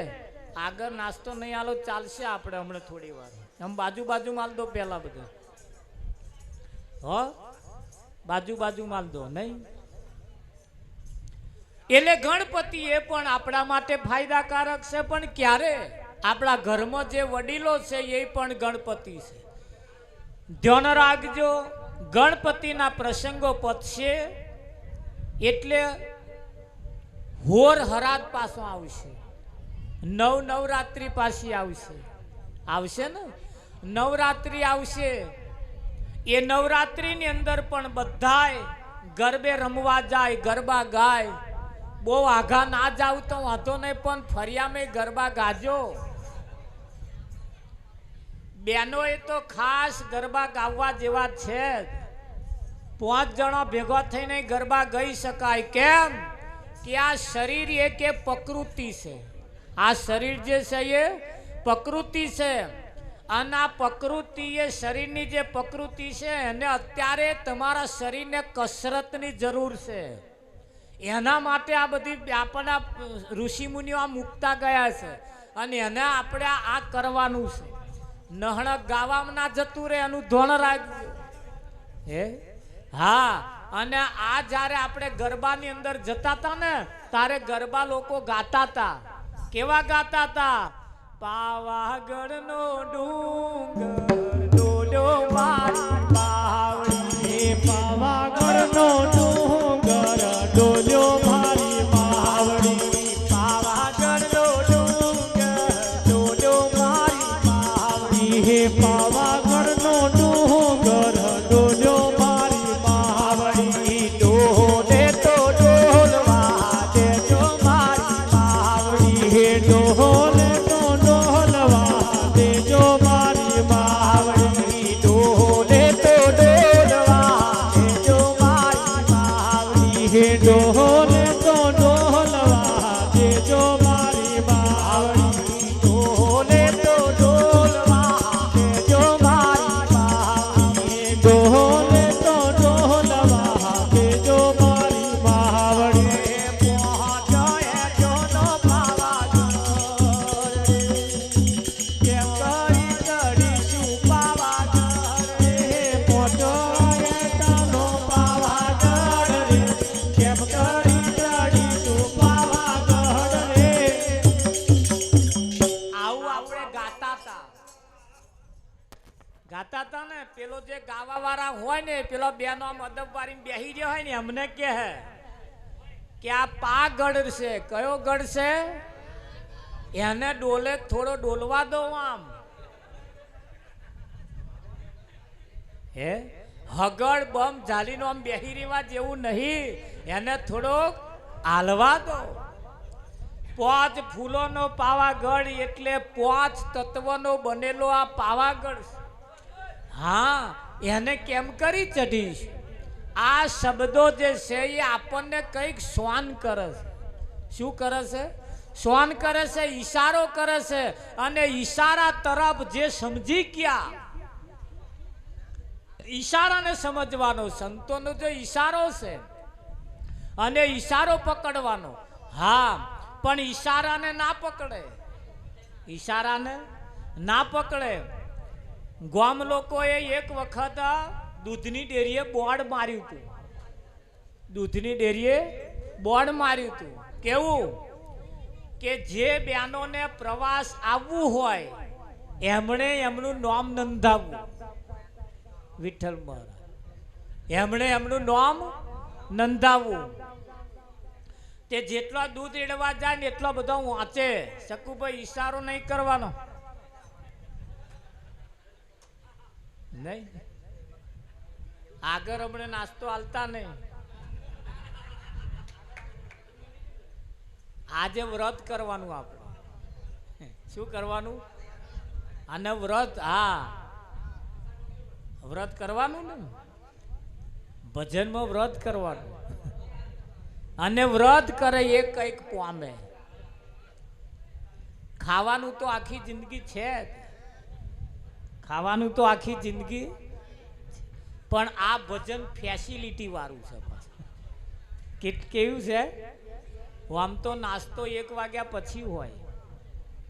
આગળ નાસ્તો નહીં આલો ચાલશે, આપણે હમણાં થોડી વાર આમ બાજુ માલ દો પેલા બધા, હો બાજુ માલ દો નહીં. એટલે ગણપતિ એ પણ આપણા માટે ફાયદાકારક છે. પણ ક્યારે? આપણા ઘરમાં જે વડીલો છે એ પણ ગણપતિ છે. ધ્યાન રાખજો, ગણપતિના પ્રસંગો પતશે એટલે હોર હરાત પાછો આવશે, નવરાત્રી પાછી આવશે ને, નવરાત્રી આવશે. એ નવરાત્રીની અંદર પણ બધાય ગરબે રમવા જાય, ગરબા ગાય. બહુ આઘા ના જાવ તો વાંધો નહીં, પણ ફરિયામે ગરબા ગાજો. બેનો એ તો ખાસ ગરબા ગાવા જેવા છે. 5 જણા ભેગા થઈને ગરબા ગાઈ શકાય. કેમ કે આ શરીર એક એ પ્રકૃતિ છે. આ શરીર જે છે એ પ્રકૃતિ છે, અને આ પ્રકૃતિ એ શરીરની જે પ્રકૃતિ છે એને અત્યારે તમારા શરીરને કસરતની જરૂર છે. એના માટે આ બધી આપણા ઋષિ મુનિઓ આ મુકતા ગયા છે, અને એને આપણે આ કરવાનું છે. નહણક ગાવામાં ના જતું રહે એનું ધોણ રાખજો. હા, અને આ જ્યારે આપણે ગરબાની અંદર જતા હતા ને ત્યારે ગરબા લોકો ગાતા હતા. કેવા ગાતા હતા? પાવાગઢનો ડુંગર ડોડો મારી બાવળી, પાવાગઢનો ડુંગર ડોલ્યો મારી બાવળી, પાવાગઢનો ડુંગર ડોડો મારી બાવળી, પાવાગઢનો ડુંગર ડોલ્યો મારી બાવળી, ડોલે તો ડોલવા દેજો મારી બાવળી, ડોલે તો ડોલવા દેજો મારી બાવળી, ડોલે તો ડોલવા દેજો મારી બાવળી, ડોલે તો ડોલવા દેજો મારી બાવળી, ડોલે તો ડોલવા દેજો મારી બાવળી, ડોલે તો ડોલવા દેજો મારી બાવળી. ગાતા હતા ને, પેલો જે ગાવા વાળા હોય ને પેલો બેનો આમ અદબ વાળી બેહી રહ્યો હોય ને અમને કે આ પાગઢ છે. કયો ગઢ છે? એને ડોલે થોડો ડોલવા દો. આમ હગડ બમ ઝાલીનો આમ બેહી રહેવા જેવું નહીં, એને થોડોક હાલવા દો. 5 ફૂલોનો પાવાગઢ એટલે 5 તત્વનો બનેલો આ પાવાગઢ. હા, એને કેમ કરી ચઢીશ? આ શબ્દો જે છે એ આપણને કંઈક શ્વાન કરે છે. શું કરે છે? શ્વાન કરે છે, ઈશારો કરે છે. અને ઈશારા તરફ જે સમજી ગયા, ઈશારાને સમજવાનો સંતોનો જે ઈશારો છે, અને ઈશારો પકડવાનો. હા, પણ ઈશારાને ના પકડે, ઈશારાને ના પકડે. ગામ લોકોએ એક વખત દૂધની ડેરીએ બોર્ડ માર્યું હતું. દૂધની ડેરીએ બોર્ડ માર્યું હતું. કેવું? કે જે બહેનોને પ્રવાસ આવવું હોય, એમણે એમનું નામ નોંધાવવું. વિઠ્ઠલ મહારાજ એમણે એમનું નામ નોંધાવવું. તે જેટલા દૂધ એડવા જાય ને એટલો બધો વાંચે. શકુભાઈ ઈશારો નહીં કરવાનો, નહીં. આગળ હમણે નાસ્તો હાલતા નહીં. આજે વ્રત કરવાનું આપણે. શું કરવાનું? અને વ્રત, હા વ્રત કરવાનું ને, ભજનમાં વ્રત કરવાનું. અને વ્રત કરે એ કંઈક પામે. ખાવાનું તો આખી જિંદગી છે જ, ખાવાનું તો આખી જિંદગી, પણ આ ભજન ફેસિલિટી વાળું છે. કેવું છે? આમ તો નાસ્તો 1 વાગ્યા પછી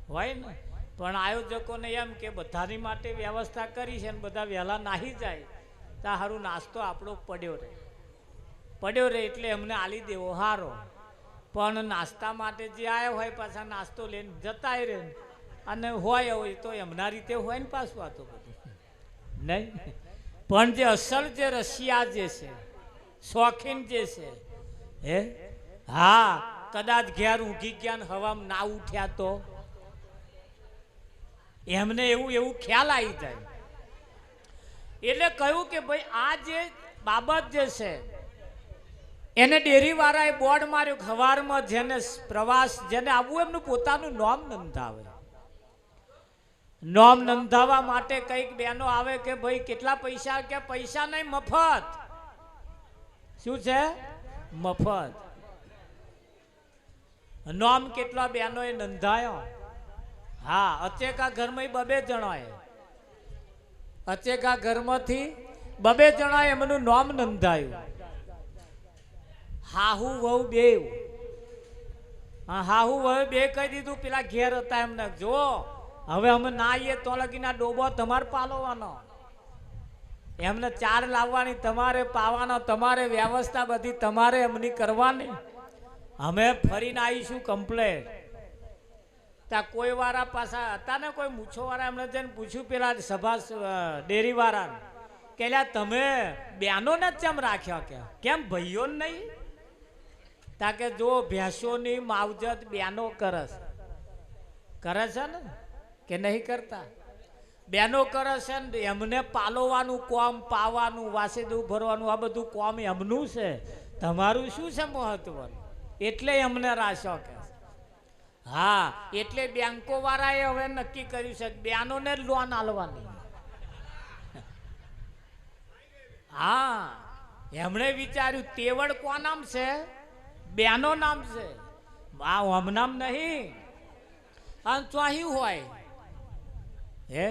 હોય ને, પણ આયોજકોને એમ કે બધાની માટે વ્યવસ્થા કરી છે ને બધા વહેલા નાહી જાય તો સારું નાસ્તો આપણો પડ્યો રહે એટલે એમને આલી દેવો હારો. પણ નાસ્તા માટે જે આવ્યા હોય પાછા નાસ્તો લઈને જતાય રહે, અને હોય તો એમના રીતે હોય ને પાછું. આ તો બધું નહીં, પણ જે અસલ જે રશિયા જે છે, શોખીન જે છે, હે હા, કદાચ ઘેર ઊંઘી ગયા ને હવામાં ના ઉઠ્યા તો એમને એવું ખ્યાલ આવી જાય. એટલે કહ્યું કે ભાઈ આ જે બાબત જે છે એને ડેરી વાળાએ બોર્ડ માર્યું સવારમાં, જેને પ્રવાસ જેને આવવું એમનું પોતાનું નામ નોંધાવે. નામ નોંધાવવા માટે કઈક બહેનો આવે કે ભાઈ કેટલા પૈસા, કે પૈસા નહીં, મફત. શું છે? મફત. નામ કેટલા બહેનો એ નોંધાયો? હા, અચેકા ઘરમાં 2 જણાએ, અચેકા ઘરમાંથી 2 જણાએ એમનું નામ નોંધાયું. હાહુ વહુ બેવ. હાહુ વહુ બે કહી દીધું પેલા ઘેર હતા એમને, જો હવે અમે ના આવીએ તો લગીના ડોબો તમારે પાલવાનો, એમને 4 લાવવાની તમારે, પાવાનો તમારે, વ્યવસ્થા બધી તમારે એમની કરવાની. અમે ફરીને આવીશું કમ્પ્લેટ. ત્યાં કોઈ વાળા પાછા હતા ને, કોઈ મૂછો વાળા, એમને જઈને પૂછ્યું પેલા સભા ડેરી વાળા કે તમે બહેનોને જ કેમ રાખ્યા, કે કેમ ભાઈઓ નહીં? તાકે જો ભેંસોની માવજત બહેનો કરે છે ને, કે નહીં કરતા? બહેનો કરે છે ને, એમને પાલવાનું કોમ, પાવાનું, વાસેદું ભરવાનું, આ બધું કોમ એમનું છે. તમારું શું છે મહત્વનું? એટલે એમને રાશો કે. હા, એટલે બેંકો વાળાએ હવે નક્કી કર્યું છે બહેનોને જ લોન આલવાની. હા, એમણે વિચાર્યું તેવડ કોણ નામ છે? બહેનો નામ છે, આ ઓમ નામ નહીં. અને ચોહી હોય હે,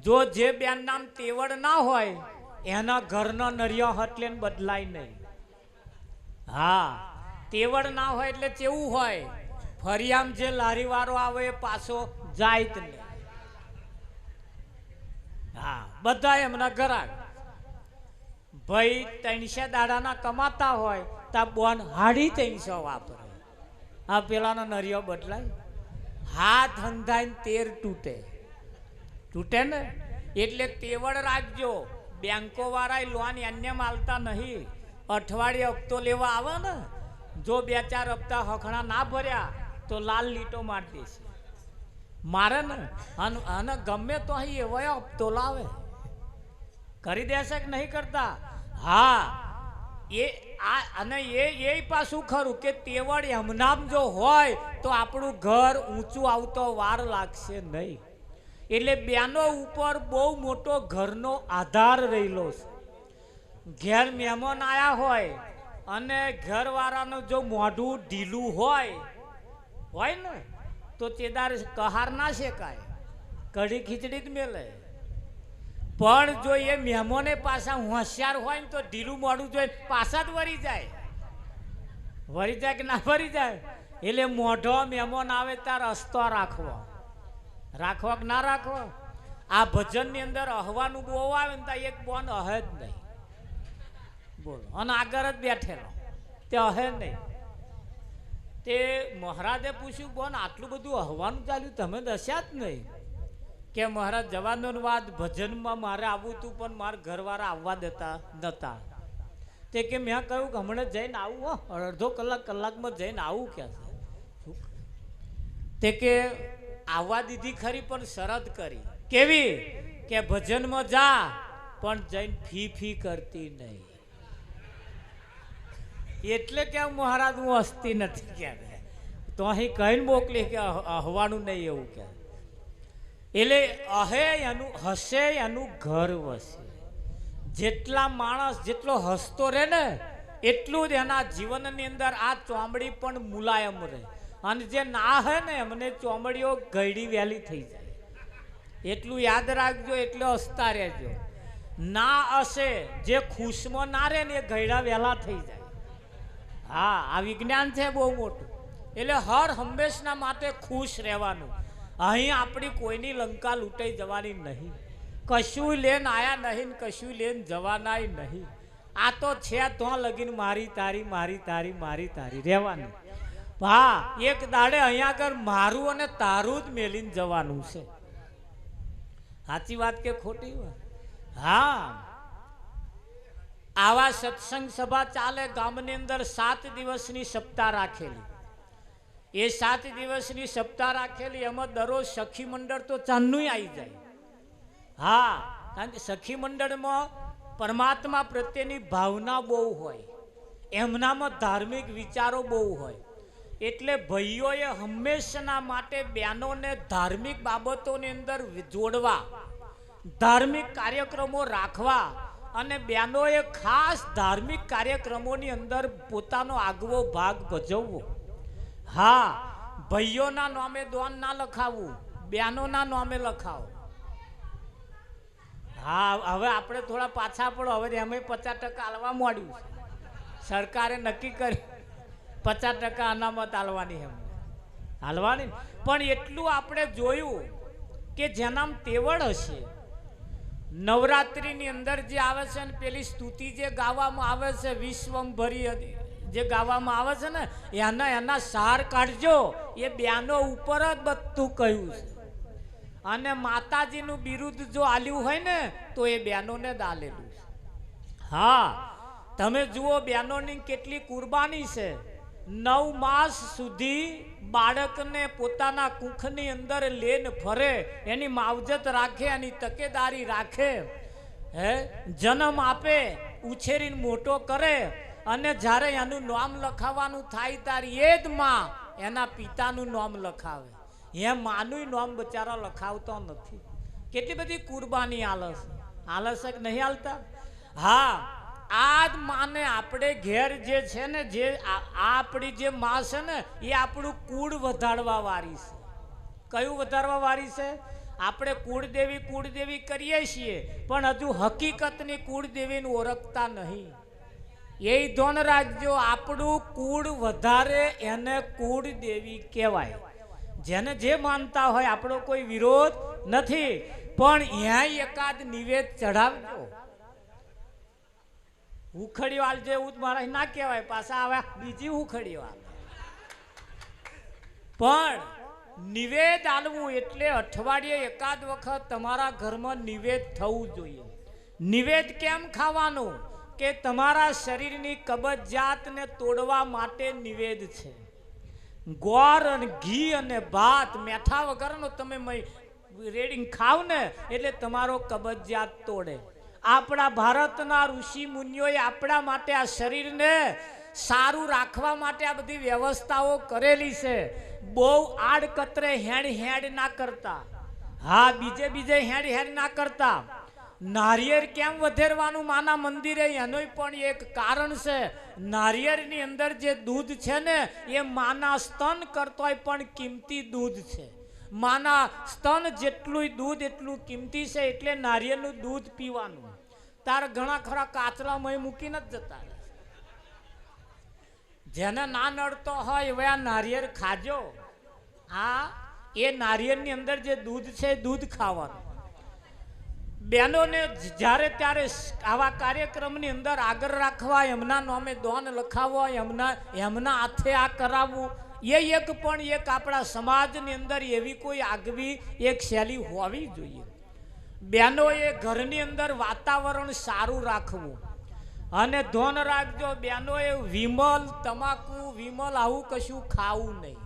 જો જે બેન નામ તેવડ ના હોય એના ઘરનો નરિયો હટલે બદલાય નહીં. હા, તેવડ ના હોય એટલે કેવું હોય? ફરિયામ જે લારી વાળો આવે એ પાછો જાય જ નહીં. હા, બધા એમના ઘરાક. ભાઈ 300 દાડાના કમાતા હોય તા બોન 350 વાપરે. આ પેલાનો નરિયો બદલાય? હાથ હંધાઈને 13 તૂટે ને. એટલે તેવડ રાખજો. બેંકો વાળા લોન એને માલતા નહીં. અઠવાડિયે હપ્તો લેવા આવે ને, જો 2-4 હપ્તા હખણા ના ભર્યા તો લાલ લીટો મારી દેશે, મારે ને. અને ગમે તો અહીં એવો હપ્તો લાવે, કરી દેશે કે નહીં કરતા? હા, અને એ પાછું ખરું કે તેવડ એમનામ જો હોય તો આપણું ઘર ઊંચું આવતો વાર લાગશે નહીં. એટલે બેનો ઉપર બહુ મોટો ઘરનો આધાર રહેલો છે. ઘેર મહેમાન આવ્યા હોય અને ઘરવાળાનું જો મોઢું ઢીલું હોય ને તો તેદાર કહાર ના શેકાય, કઢી ખીચડી જ મેલે. પણ જો એ મહેમાને પાછા હોશિયાર હોય ને તો ઢીલું મોઢું જોઈ પાછા જ વરી જાય કે ના વરી જાય. એટલે મોઢો મહેમાન આવે ત્યારે રસ્તો રાખવો કે ના રાખવો. આ ભજનની અંદર અહવાનું બહુ આવે ને ત્યાં એક બોન અહે જ નહીં, બોલો, અને આગળ જ બેઠેલો તે અહે નહીં. તે મહારાજે પૂછ્યું, બોન આટલું બધું અહવાનું ચાલ્યું, તમે દસ્યા જ નહીં? કે મહારાજ જવાનો વાત ભજનમાં મારે આવવું હતું પણ મારા ઘરવાળા આવવા દેતા નતા. તે કે મેં કહ્યું કે હમણાં જઈને આવું હો, અડધો કલાકમાં જઈને આવું ક્યાં છે. તે કે આવવા દીધી ખરી પણ શરત કરી. કેવી? કે ભજનમાં જા પણ જઈને ફી કરતી નહીં. એટલે કે મહારાજ હું હસતી નથી ક્યારે તો અહીં કહીને મોકલી કે હવાનું નહીં એવું કે. એટલે અહે એનું હસે એનું ઘર વસે. જેટલા માણસ જેટલો હસતો રહે ને એટલું જ એના જીવનની અંદર આ ચોમડી પણ મુલાયમ રહે. અને જે ના હે ને એમને ચોમડીઓ ગયડી વહેલી થઈ જાય. એટલું યાદ રાખજો, એટલે હસતા રહેજો. ના હસે જે ખુશમાં ના રહે ને એ ગયડા વહેલા થઈ જાય. હા, આ વિજ્ઞાન છે બહુ મોટું. એટલે હર હંમેશના માટે ખુશ રહેવાનું. અહીં આપણી કોઈની લંકા લૂંટાઈ જવાની નહીં. કશું લેન આયા નહીં ને કશું લેન જવાનાય નહીં. આ તો છે તો લગીન મારી તારી મારી તારી મારી તારી રહેવાની. હા, એક દાડે અહીંયા આગળ મારું અને તારું જ મેલીને જવાનું છે. સાચી વાત કે ખોટી વાત? હા, આવા સત્સંગ સભા ચાલે ગામની અંદર 7 દિવસની સપ્તાહ રાખેલી. એ 7 દિવસની સપ્તાહ રાખેલી એમાં દરરોજ સખી મંડળ તો ચાંદનું આવી જાય. હા, કારણ કે સખી મંડળમાં પરમાત્મા પ્રત્યેની ભાવના બહુ હોય, એમનામાં ધાર્મિક વિચારો બહુ હોય. એટલે ભાઈઓએ હંમેશના માટે બહેનોને ધાર્મિક બાબતોની અંદર જોડવા, ધાર્મિક કાર્યક્રમો રાખવા અને બહેનોએ ખાસ ધાર્મિક કાર્યક્રમોની અંદર પોતાનો આગવો ભાગ ભજવવો. હા, ભાઈઓના નામે દોન ના લખાવવું, બહેનોના નામે લખાવો. હા, હવે આપણે થોડા પાછા પડો. હવે એમ 50% આલવા માંડ્યું છે. સરકારે નક્કી કરી 50% અનામત આલવાની. એમ હાલવાની. પણ એટલું આપણે જોયું કે જેનામ તેવડ હશે, નવરાત્રિની અંદર જે આવે છે ને પેલી સ્તુતિ જે ગાવામાં આવે છે વિશ્વંભરી જે ગાવામાં આવે છે ને એના સાર કાઢજો. એ બહેનો ઉપર જ બધું કહ્યું છે. અને માતાજીનું બિરુદ જો આલ્યું હોય ને તો એ બહેનોને જ આલેલું છે. હા, તમે જુઓ બહેનોની કેટલી કુરબાની છે. 9 માસ સુધી બાળકને પોતાના કુખની અંદર લેન ફરે, એની માવજત રાખે, એની તકેદારી રાખે, હે જન્મ આપે, ઉછેરીને મોટો કરે. અને જ્યારે એનું નામ લખાવવાનું થાય ત્યારે એ જ માં એના પિતાનું નામ લખાવે. એ માનું નામ બચારા લખાવતો નથી. કેટલી બધી કુરબાની આલસ કે નહીં આલતા? હા, આ જ માને આપણે ઘેર જે છે ને, જે આપણી જે માં છે ને એ આપણું કુળ વધારવા વાળી છે. કયું વધારવા વાળી છે? આપણે કુળદેવી કરીએ છીએ પણ હજુ હકીકતની કુળદેવીને ઓળખતા નહીં. એ ધ્યાન રાખજો. આપણું કુળ વધારે એને કુળદેવી કહેવાય. જેને જે માનતા હોય આપણો કોઈ વિરોધ નથી, પણ ત્યાં એકાદ નિવેદ ચઢાવજો. ઉખડીઓ આલજો એવું મારા ના કહેવાય. પાછા આવે બીજી ઉખડીઓ આલે. પણ નિવેદ આલવું એટલે અઠવાડિયે એકાદ વખત તમારા ઘરમાં નિવેદ થવું જોઈએ. નિવેદ કેમ ખાવાનું? કે તમારા શરીરની કબજિયાતને તોડવા માટે નિવેદ છે. ગોળ અને ઘી અને ભાત મેઠા વગરનો તમે રેડિંગ ખાવ ને એટલે તમારો કબજિયાત તોડે. આપણા ભારતના ઋષિ મુનિઓએ આપણા માટે આ શરીરને સારું રાખવા માટે આ બધી વ્યવસ્થાઓ કરેલી છે. બહુ આડકતરે હેડ ના કરતા. હા, બીજે હેડ ના કરતા. નારિયેળ કેમ વધેરવાનું માના મંદિરે? એનું પણ એક કારણ છે. નારિયેળની અંદર જે દૂધ છે ને એ માના સ્તન કરતોય પણ કિંમતી દૂધ છે. માના સ્તન જેટલું દૂધ એટલું કિંમતી છે. એટલે નારિયેળનું દૂધ પીવાનું. તાર ઘણા ખરા કાચલામાં મૂકીને જ જતા. જેને ના નડતો હોય હવે આ નારિયેળ ખાજો. હા, એ નારિયેળની અંદર જે દૂધ છે દૂધ ખાવાનું. બહેનોને જ્યારે ત્યારે આવા કાર્યક્રમની અંદર આગળ રાખવા, એમના નામે દોન લખાવવા, એમના હાથે આ કરાવવું, એક પણ એક આપણા સમાજની અંદર એવી કોઈ આગવી એક શૈલી હોવી જોઈએ. બહેનોએ ઘરની અંદર વાતાવરણ સારું રાખવું. અને ધ્યાન રાખજો બહેનોએ વિમલ તમાકુ વિમલ આવું કશું ખાવું નહીં.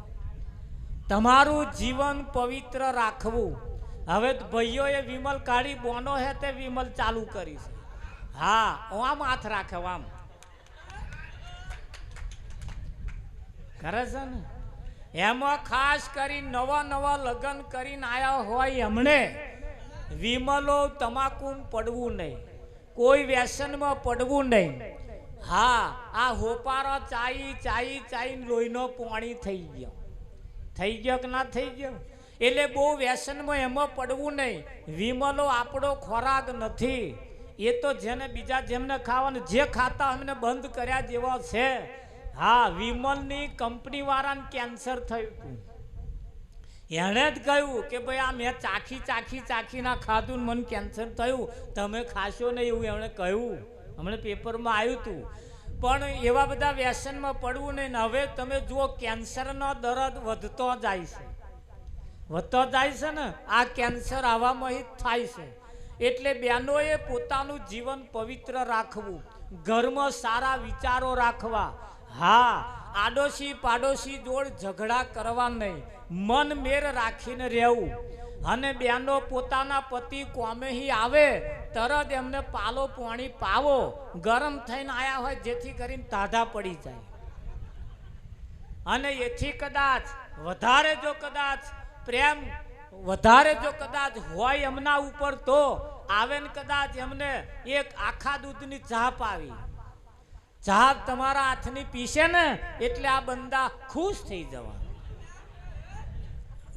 તમારું જીવન પવિત્ર રાખવું. હવે ભાઈઓએ વિમલ કાઢી બોનો હે તે વિમલ ચાલુ કરી છે. હા આમ હાથ રાખે આમ કરે છે ને. એમાં ખાસ કરી નવા લગ્ન કરીને આયા હોય એમણે વિમલો તમાકુ પડવું નહીં, કોઈ વ્યસનમાં પડવું નહીં. હા આ હોપારો ચાઈ લોહીનો પાણી થઈ ગયો કે ના થઈ ગયો. એટલે બહુ વ્યસનમાં એમાં પડવું નહીં. વિમલો આપણો ખોરાક નથી. એ તો જેને બીજા જેમને ખાવાનું જે ખાતા અમને બંધ કર્યા જેવા છે. હા વિમલની કંપની વાળાને કેન્સર થયું હતું. એણે જ કહ્યું કે ભાઈ આ મેં ચાખીના ખાધું મને કેન્સર થયું, તમે ખાશો નહીં એવું એમણે કહ્યું. હમણાં પેપરમાં આવ્યું હતું. પણ એવા બધા વ્યસનમાં પડવું નહીં. હવે તમે જુઓ કેન્સરનો દર્દ વધતો જાય છે ને. આ કેન્સર આવામાં જ થાય છે. એટલે બહેનોએ પોતાનું જીવન પવિત્ર રાખવું, ઘરમાં સારા વિચારો રાખવા. હા આડોશી પાડોશી જોડ ઝઘડા કરવા નહીં, મન મેર રાખીને રહેવું. અને બહેનો પોતાના પતિ કોમેહી આવે તરત એમને પાલો પાણી પાવો. ગરમ થઈને આવ્યા હોય જેથી કરીને તાઢા પડી જાય. અને એથી કદાચ વધારે જો કદાચ પ્રેમ વધારે જો કદાચ હોય એમના ઉપર તો આવે ને કદાચ એમને એક આખા દૂધની ચા પાવી. ચા તમારા હાથની પીશે ને એટલે આ બંદા ખુશ થઈ જવા.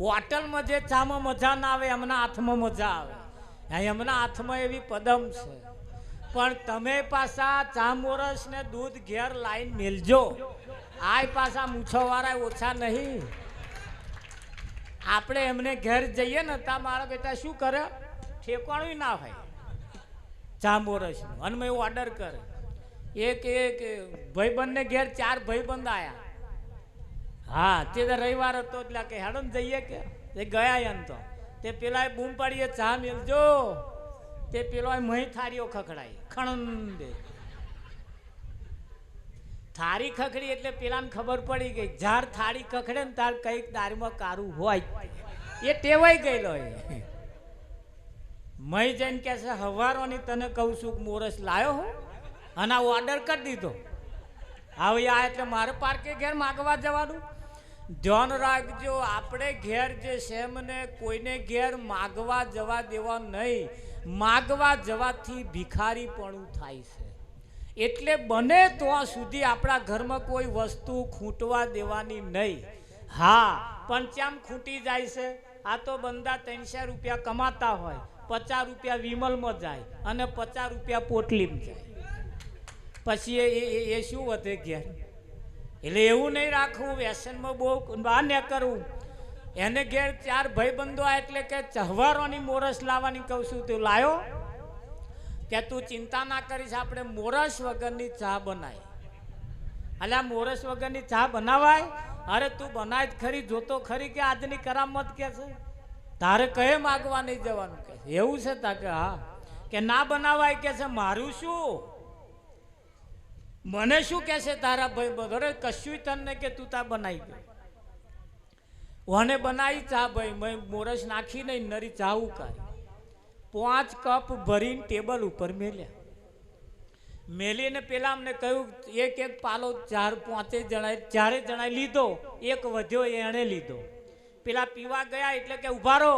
હોટલમાં જે ચામાં મજા ના આવે એમના હાથમાં મજા આવે. એમના હાથમાં એવી પદમ છે. પણ તમે પાછા ચા મોરસ ને દૂધ ઘેર લાઈન મેલજો. આ પાછા મૂછોવાળા ઓછા નહીં. આપણે એમને ઘેર જઈએ ને તા મારા બેટા શું કરે ઠેકાણું ના હોય ચા મોરસ અને મેં એવું ઓર્ડર કરે. એક ભાઈબંધને ઘેર 4 ભાઈબંધ આયા. હા તે રવિવાર હતો એટલે કે હેડો ને જઈએ કે તે ગયા એમ તો તે પેલા બૂમ પાડીએ ચા મેલજો. તે પેલો મહી થારીઓ ખખડાઈ ખણંદ થાળી ખખડી એટલે પેલાને ખબર પડી ગઈ જાર થાળી ખખડે ને તાર કઈક દારમાં કારું હોય એ ટેવાઈ ગયેલો. મહી જઈને કે છે હવારોની તને કહું છું મોરસ લાયો હો અને આ ઓર્ડર કરી દીધો. હવે આ એટલે મારે પાર્કે ઘેર માગવા જવાનું. ધ્યાન રાખજો આપણે ઘેર જે છે મને કોઈને ઘેર માગવા જવા દેવા નહીં. માગવા જવાથી ભિખારીપણું થાય છે. એટલે બને ત્યાં સુધી આપણા ઘરમાં કોઈ વસ્તુ ખૂંટવા દેવાની નહીં. હા પણ કેમ ખૂટી જાય છે? આ તો બંદા 300 રૂપિયા કમાતા હોય, 50 રૂપિયા વિમલમાં જાય અને 50 રૂપિયા પોટલીમાં જાય. પછી એ શું વધે ઘેર? એટલે એવું નહીં રાખવું. વ્યસનમાં બહુ બહાર ન કરવું. એને ઘેર 4 ભાઈબંધો એટલે કે ચહવારોની મોરસ લાવવાની કહું છું. તું લાયો કે તું ચિંતા ના કરીશ આપણે મોરસ વગરની ચા બનાય. અલ્યા મોરસ વગરની ચા બનાવાય? અરે તું બનાય જ ખરી, જોતો ખરી કે આજની કરામત કે છે તારે કહે માગવા નહીં જવાનું કે એવું છે તા કે હા કે ના બનાવાય કે છે. મારું શું મને શું કે છે તારા ભાઈ બધો કશું તને કે તું તા બનાવી ગયો. ઓને બનાવી ચા ભાઈ મેં મોરસ નાખી નહીં નરી ચા ઉકારી 5 કપ ભરીને ટેબલ ઉપર મેલ્યા. મેલીને પેલા અમને કહ્યું એક પાલો 4-5 જણાએ લીધો. એક વધ્યો એણે લીધો. પેલા પીવા ગયા એટલે કે ઉભા રહો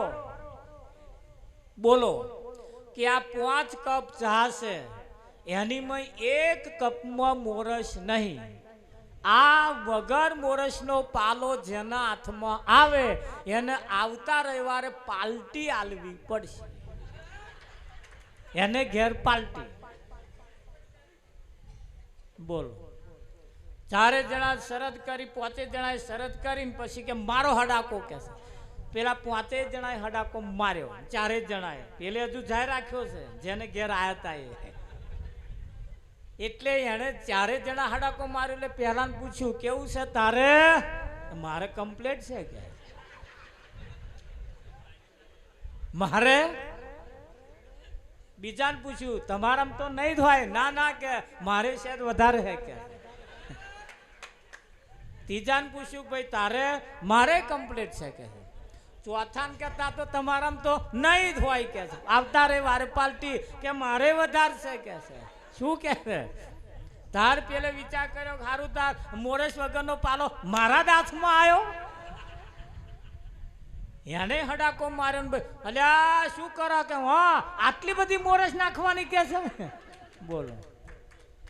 બોલો કે આ 5 કપ ચા છે એનીમાં 1 કપમાં મોરસ નહીં. આ વગર મોરસનો પાલો જેના હાથમાં આવે એને આવતા રવિવારે પાલટી આલવી પડશે. એને ઘેર પાલટી. બોલો 4 જણા શરત કરી, 5 જણાએ શરત કરીને પછી કે મારો હડાકો કે છે. પેલા 5 જણાએ હડાકો માર્યો 4 જણાએ. પેલે હજુ જાહેર રાખ્યો છે જેને ઘેર આયા હતા એ. એટલે એને 4 જણા હડાકો માર્યો. એટલે પહેલાને પૂછ્યું કેવું છે તારે? મારે કમ્પ્લેટ છે કે મારે બીજાને પૂછ્યું તમારામાં તો નહીં થાય ના ના કે મારે શાયદ વધારે હે કે ત્રીજાને પૂછ્યું ભાઈ તારે મારે કમ્પ્લીટ છે કે ચોથાને કહેતા તો તમારામાં તો નહીં જ હોય કે છે આવતા રે વારે પાલટી કે મારે વધારે છે કે છે શું કે છે તાર પેલે વિચાર કર્યો સારું તાર મોરેશ વગરનો પાલો મારા જ હાથમાં આવ્યો એને હડાકો માર્યો ને ભાઈ અલ્યા શું કરો કે હા આટલી બધી મોરેશ નાખવાની કે છે બોલો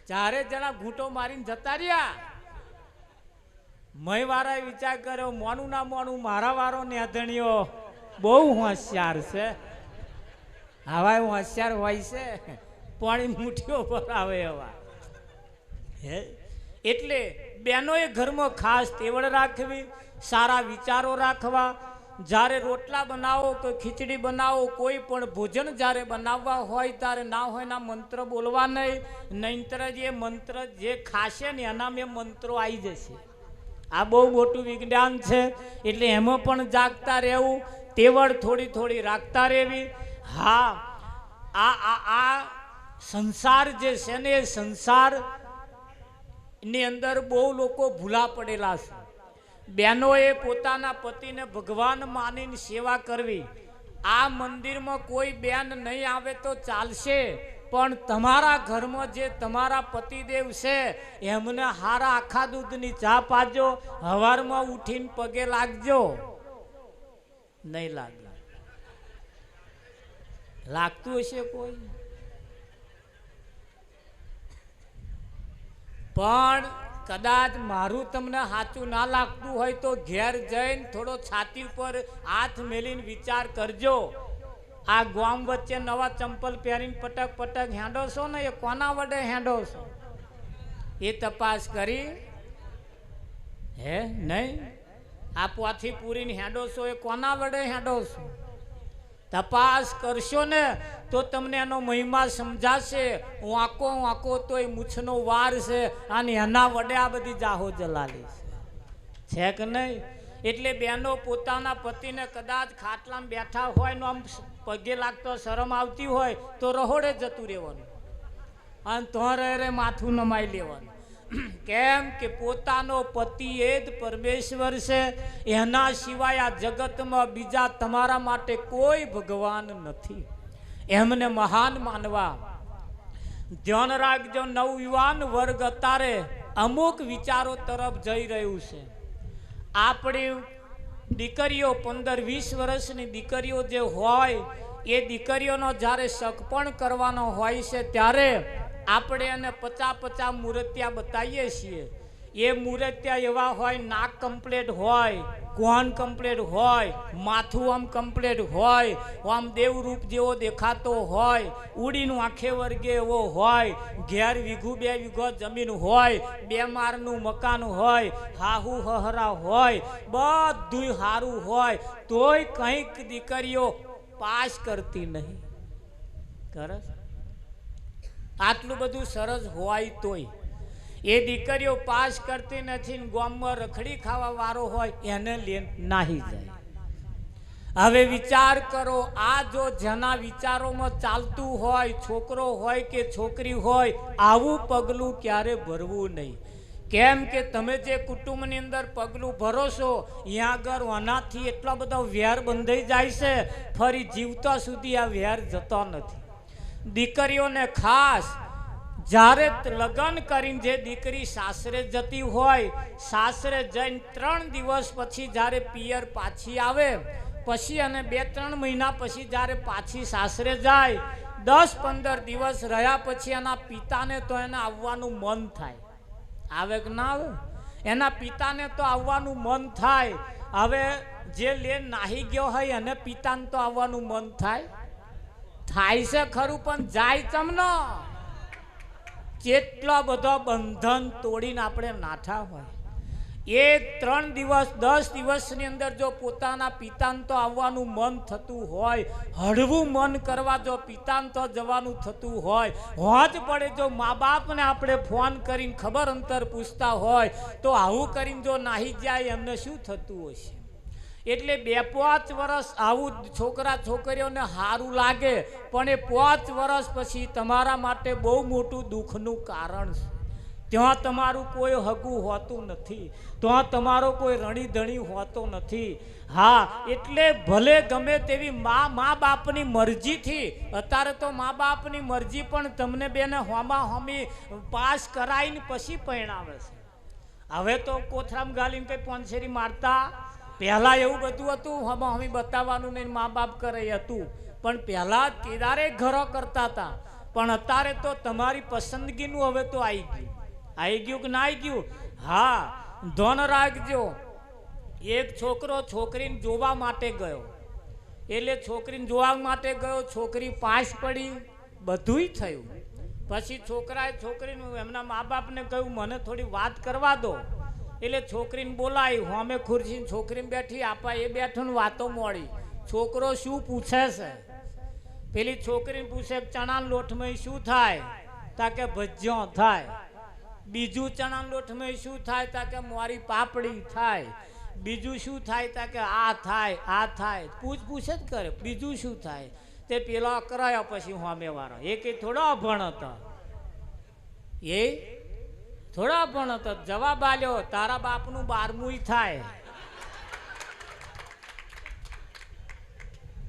ચારે જણા ઘૂંટો મારીને જતા રહ્યા મય વાળાએ વિચાર કર્યો મોનું ના મોનું મારા વારો નેધણીઓ બહુ હોશિયાર છે હવા હોશિયાર હોય છે પાણી મુઠ્ઠીઓ પર આવે એવા હે એટલે બહેનોએ ઘરમાં ખાસ તેવડ રાખવી સારા વિચારો રાખવા જ્યારે રોટલા બનાવો કે ખીચડી બનાવો કોઈ પણ ભોજન જ્યારે બનાવવા હોય ત્યારે ના હોય ના મંત્ર બોલવા નહીં નહીંતર જે મંત્ર જે ખાશે ને એના મેં મંત્રો આવી જશે આ બહુ મોટું વિજ્ઞાન છે એટલે એમાં પણ જાગતા રહેવું તેવડ થોડી થોડી રાખતા રહેવી હા આ સંસાર જે છે ને એ સંસાર ની અંદર બહુ લોકો ભૂલા પડેલા છે બહેનોએ પોતાના પતિને ભગવાન માનીને સેવા કરવી આ મંદિરમાં કોઈ બેન નહીં આવે તો ચાલશે પણ તમારા ઘરમાં જે તમારા પતિદેવ છે એમને હારા આખા દૂધની ચા પાજો હવારમાં ઉઠીને પગે લાગજો નહીં લાગે લાગતું હશે કોઈ પણ કદાચ મારું તમને સાચું ના લાગતું હોય તો ઘેર જઈને થોડો છાતી ઉપર હાથ મેલીને વિચાર કરજો આ ગામ વચ્ચે નવા ચંપલ પહેરીને પટક પટક હેંડો છો ને એ કોના વડે હેંડો છો એ તપાસ કરી હે નહીં આ પોથી પૂરીને હેંડો છો એ કોના વડે હેંડો છો તપાસ કરશો ને તો તમને એનો મહિમા સમજાશે વાંકો વાંકો તો એ મૂછનો વાર છે અને એના વડે આ બધી જાહો જલાલી છે કે નહીં એટલે બહેનો પોતાના પતિને કદાચ ખાટલામાં બેઠા હોય ને આમ પગે લાગતો શરમ આવતી હોય તો રહોડે જતું રહેવાનું અને તોરે માથું નમાઈ લેવાનું કેમ કે પોતાનો પતિ એ જ પરમેશ્વર છે એના સિવાય આ જગતમાં બીજા તમારા માટે કોઈ ભગવાન નથી એમને મહાન માનવા ધ્યાન રાખજો નવયુવાન વર્ગ અત્યારે અમુક વિચારો તરફ જઈ રહ્યું છે આપણી દીકરીઓ 15-20 વર્ષની દીકરીઓ જે હોય એ દીકરીઓનો જ્યારે સગપણ કરવાનો હોય છે ત્યારે આપણે એને 50-50 મૂર્તિયા બતાવીએ છીએ એ મૂર્તિયા એવા હોય નાક કમ્પ્લેટ હોય કોન કમ્પ્લેટ હોય માથું આમ કમ્પ્લેટ હોય આમ દેવરૂપ જેવો દેખાતો હોય ઉડીનું આંખે વર્ગે એવો હોય ઘેર વીઘું 2 વીઘો જમીન હોય 2 માળનું મકાન હોય હાહુ હહરા હોય બધું સારું હોય તોય કંઈક દીકરીઓ પાસ કરતી નહીં સરસ આટલું બધું સરસ હોય તોય એ દીકરીઓ પાસ કરતી નથી ને ગામમાં રખડી ખાવા વાળો હોય એને લઈને નાહી જાય હવે વિચાર કરો આ જો જેના વિચારોમાં ચાલતું હોય છોકરો હોય કે છોકરી હોય આવું પગલું ક્યારે ભરવું નહીં કેમ કે તમે જે કુટુંબની અંદર પગલું ભરો છો અહીંયા આગળ આનાથી એટલા બધા વેર બંધાઈ જાય છે ફરી જીવતા સુધી આ વેર જતો નથી દીકરીઓને ખાસ જ્યારે લગ્ન કરીને જે દીકરી સાસરે જતી હોય સાસરે જઈને 3 દિવસ પછી જ્યારે પિયર પાછી આવે પછી અને 2-3 મહિના પછી જ્યારે પાછી સાસરે જાય 10-15 દિવસ રહ્યા પછી એના પિતાને તો એને આવવાનું મન થાય આવે કે ના આવે એના પિતાને તો આવવાનું મન થાય હવે જે લે નાહી ગયો હોય એને પિતાને તો આવવાનું મન થાય છે ખરું પણ જાય તમને જેટલો બધો બંધન તોડીને આપણે નાઠા હોય એ 3 દિવસ 10 દિવસની અંદર જો પોતાના પિતાને તો આવવાનું મન થતું હોય, હળવું મન કરવા જો પિતાને તો જવાનું થતું હોય, હોજ પડે જો મા બાપને આપણે ફોન કરીને ખબર અંતર પૂછતા હોય તો આવું કરીને જો નાહી જાય એમને શું થતું હશે? એટલે 2-5 વર્ષ આવું છોકરા છોકરીઓને સારું લાગે, પણ એ 5 વર્ષ પછી તમારા માટે બહુ મોટું દુઃખનું કારણ છે. ત્યાં તમારું કોઈ હગું હોતું નથી, ત્યાં તમારો કોઈ રણીધણી હોતો નથી. હા, એટલે ભલે ગમે તેવી મા બાપની મરજીથી, અત્યારે તો મા બાપની મરજી પણ તમને બેને હોમા હોમી પાસ કરાવીને પછી પરણાવે છે. હવે તો કોથરામ ગાલીને કંઈ પોંછેરી મારતા. પહેલાં એવું બધું હતું, હોમા હોમી બતાવવાનું નહીં, મા બાપ કરે હતું. પણ પહેલાં કેદારે ઘરો કરતા હતા. પણ અત્યારે તો તમારી પસંદગીનું હવે તો આવી ગયું કે ના આવી ગયું? હા, ધ્યાન રાખજો. એક છોકરો છોકરીને જોવા માટે ગયો, એટલે છોકરીને જોવા માટે ગયો, છોકરી પાસ પડી, બધુંય થયું. પછી છોકરાએ છોકરીનું એમના મા બાપને કહ્યું મને થોડી વાત કરવા દો. એટલે છોકરીને બોલાવી, હોમે ખુરશી છોકરીને બેઠી, આપા એ બેઠું ને વાતો મોડી. છોકરો શું પૂછે છે? પેલી છોકરીને પૂછે ચણા લોટમાં શું થાય? તાકે ભજીયો થાય. બીજું ચણા લોટમાં શું થાય? તાકે મોરી પાપડી થાય. બીજું શું થાય? તાકે આ થાય આ થાય. પૂછ જ કરે, બીજું શું થાય? તે પેલો કરાયો પછી હોમેવાળો એ કંઈ થોડો અભણ હતો, એ થોડા પણ હતો. જવાબ આલ્યો તારા બાપનું 12મું થાય.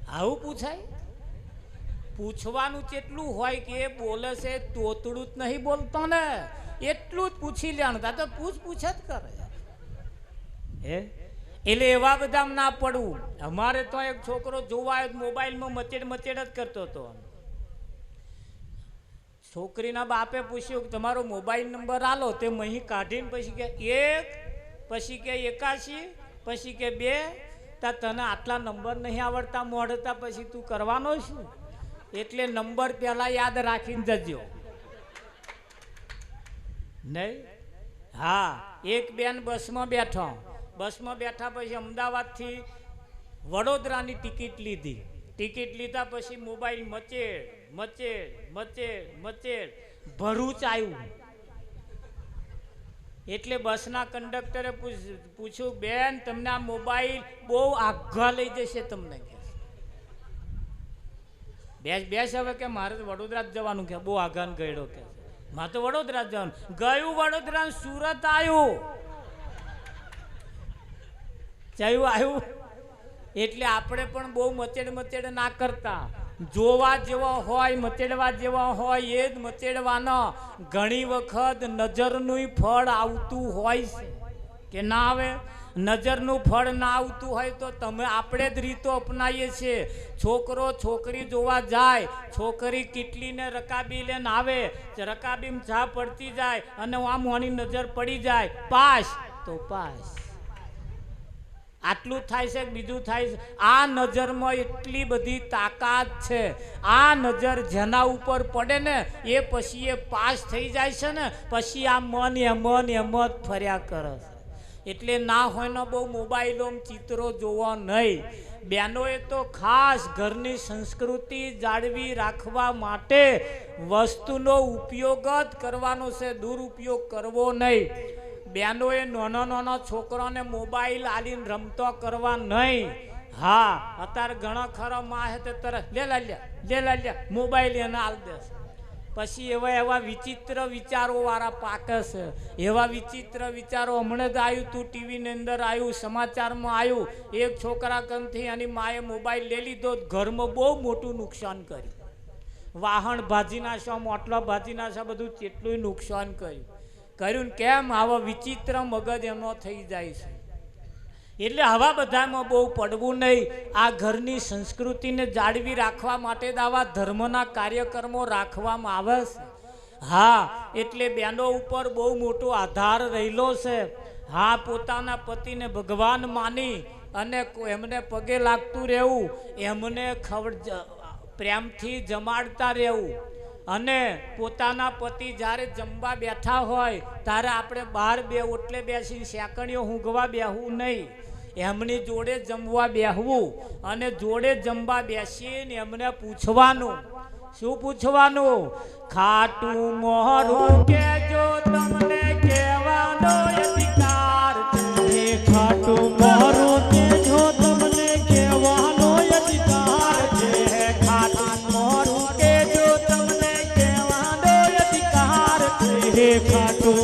આવું પૂછાય? પૂછવાનું કેટલું હોય કે એ બોલે છે તોતડું જ નહીં બોલતો ને, એટલું જ પૂછી લેવાનું. તા તો પૂછ જ કરે. એટલે એવા બધા ના પડવું. અમારે તો એક છોકરો જોવા આવ્યો, મોબાઈલમાં મચેડ જ કરતો હતો. છોકરીના બાપે પૂછ્યું કે તમારો મોબાઈલ નંબર આલો. તે મહી કાઢીને પછી કે 1, પછી કે 81, પછી કે 2. તા તને આટલા નંબર નહીં આવડતા મોઢતા, પછી તું કરવાનો શું? એટલે નંબર પહેલા યાદ રાખીને જજો નહીં. હા, એક બેન બસમાં બેઠા પછી અમદાવાદથી વડોદરાની ટિકિટ લીધી. ટિકિટ લીધા પછી મોબાઈલ મચેડ ભરૂચ આવ્યું. એટલે બસના કંડક્ટરે પૂછ્યું બેન તમને આ મોબાઈલ બહુ આઘા લઈ જશે તમને. બેસ હવે કે મારે તો વડોદરા જ જવાનું. કે બહુ આઘાને ગયડો કે મારે તો વડોદરા જ જવાનું. ગયું વડોદરા, સુરત આવ્યું. એટલે આપણે પણ બહુ મચેડ ના કરતા. જોવા જેવા હોય, મચેડવા જેવા હોય એ જ મચેડવાના. ઘણી વખત નજરનું ફળ આવતું હોય છે કે ના આવે? નજરનું ફળ ના આવતું હોય તો આપણે જ રીતો અપનાવીએ છીએ. છોકરો છોકરી જોવા જાય, છોકરી કેટલીને રકાબી લઈને આવે, રકાબીમાં ચા પડતી જાય અને આમ હોની નજર પડી જાય, પાસ તો પાસ. આટલું થાય છે, બીજું થાય છે? આ નજરમાં એટલી બધી તાકાત છે. આ નજર જેના ઉપર પડે ને એ પછી એ પાસ થઈ જાય છે ને, પછી આ મન એમ જ ફર્યા કરે છે. એટલે ના હોય ને બહુ મોબાઈલોમાં ચિત્રો જોવા નહીં. બહેનોએ તો ખાસ ઘરની સંસ્કૃતિ જાળવી રાખવા માટે વસ્તુનો ઉપયોગ જ કરવાનો છે, દુરુપયોગ કરવો નહીં. બહેનોએ નાના છોકરાને મોબાઈલ આલીને રમતો કરવા નહીં. હા, અત્યારે ઘણા ખરા માં હે તે તરત લે લ્યા મોબાઈલ એને આલ દેશે. પછી એવા વિચિત્ર વિચારો વાળા પાકે છે. એવા વિચિત્ર વિચારો હમણાં જ આવ્યું તું, ટીવીની અંદર આવ્યું, સમાચારમાં આવ્યું. એક છોકરા કંથી એની માએ મોબાઈલ લઈ લીધો, ઘરમાં બહુ મોટું નુકસાન કર્યું. વાહન ભાજી નાખ્યા, મોટલા ભાજી નાખ્યા, બધું કેટલું નુકસાન કર્યું. કેમ? આવા વિચિત્ર મગજ એનો થઈ જાય છે. એટલે આવા બધામાં બહુ પડવું નહીં. આ ઘરની સંસ્કૃતિને જાળવી રાખવા માટે આવા ધર્મના કાર્યક્રમો રાખવામાં આવે છે. હા, એટલે બહેનો ઉપર બહુ મોટો આધાર રહેલો છે. હા, પોતાના પતિને ભગવાન માની અને એમને પગે લાગતું રહેવું, એમને પ્રેમથી જમાડતા રહેવું. અને પોતાના પતિ જ્યારે જમવા બેઠા હોય ત્યારે આપણે બહાર બે ઓટલે બેસીને શેકણીઓ ઊંઘવા બેહવું નહીં, એમની જોડે જમવા બેહવું અને જોડે જમવા બેસીને એમને પૂછવાનું. શું પૂછવાનું? ખાટું મોરું કેજો તમને કહેવાનો અધિકાર છે. ખાટું મોરું કેજો તમને કહેવાનો અધિકાર છે. ખાટું મોરું કેજો તમને કહેવાનો અધિકાર છે. ખાટું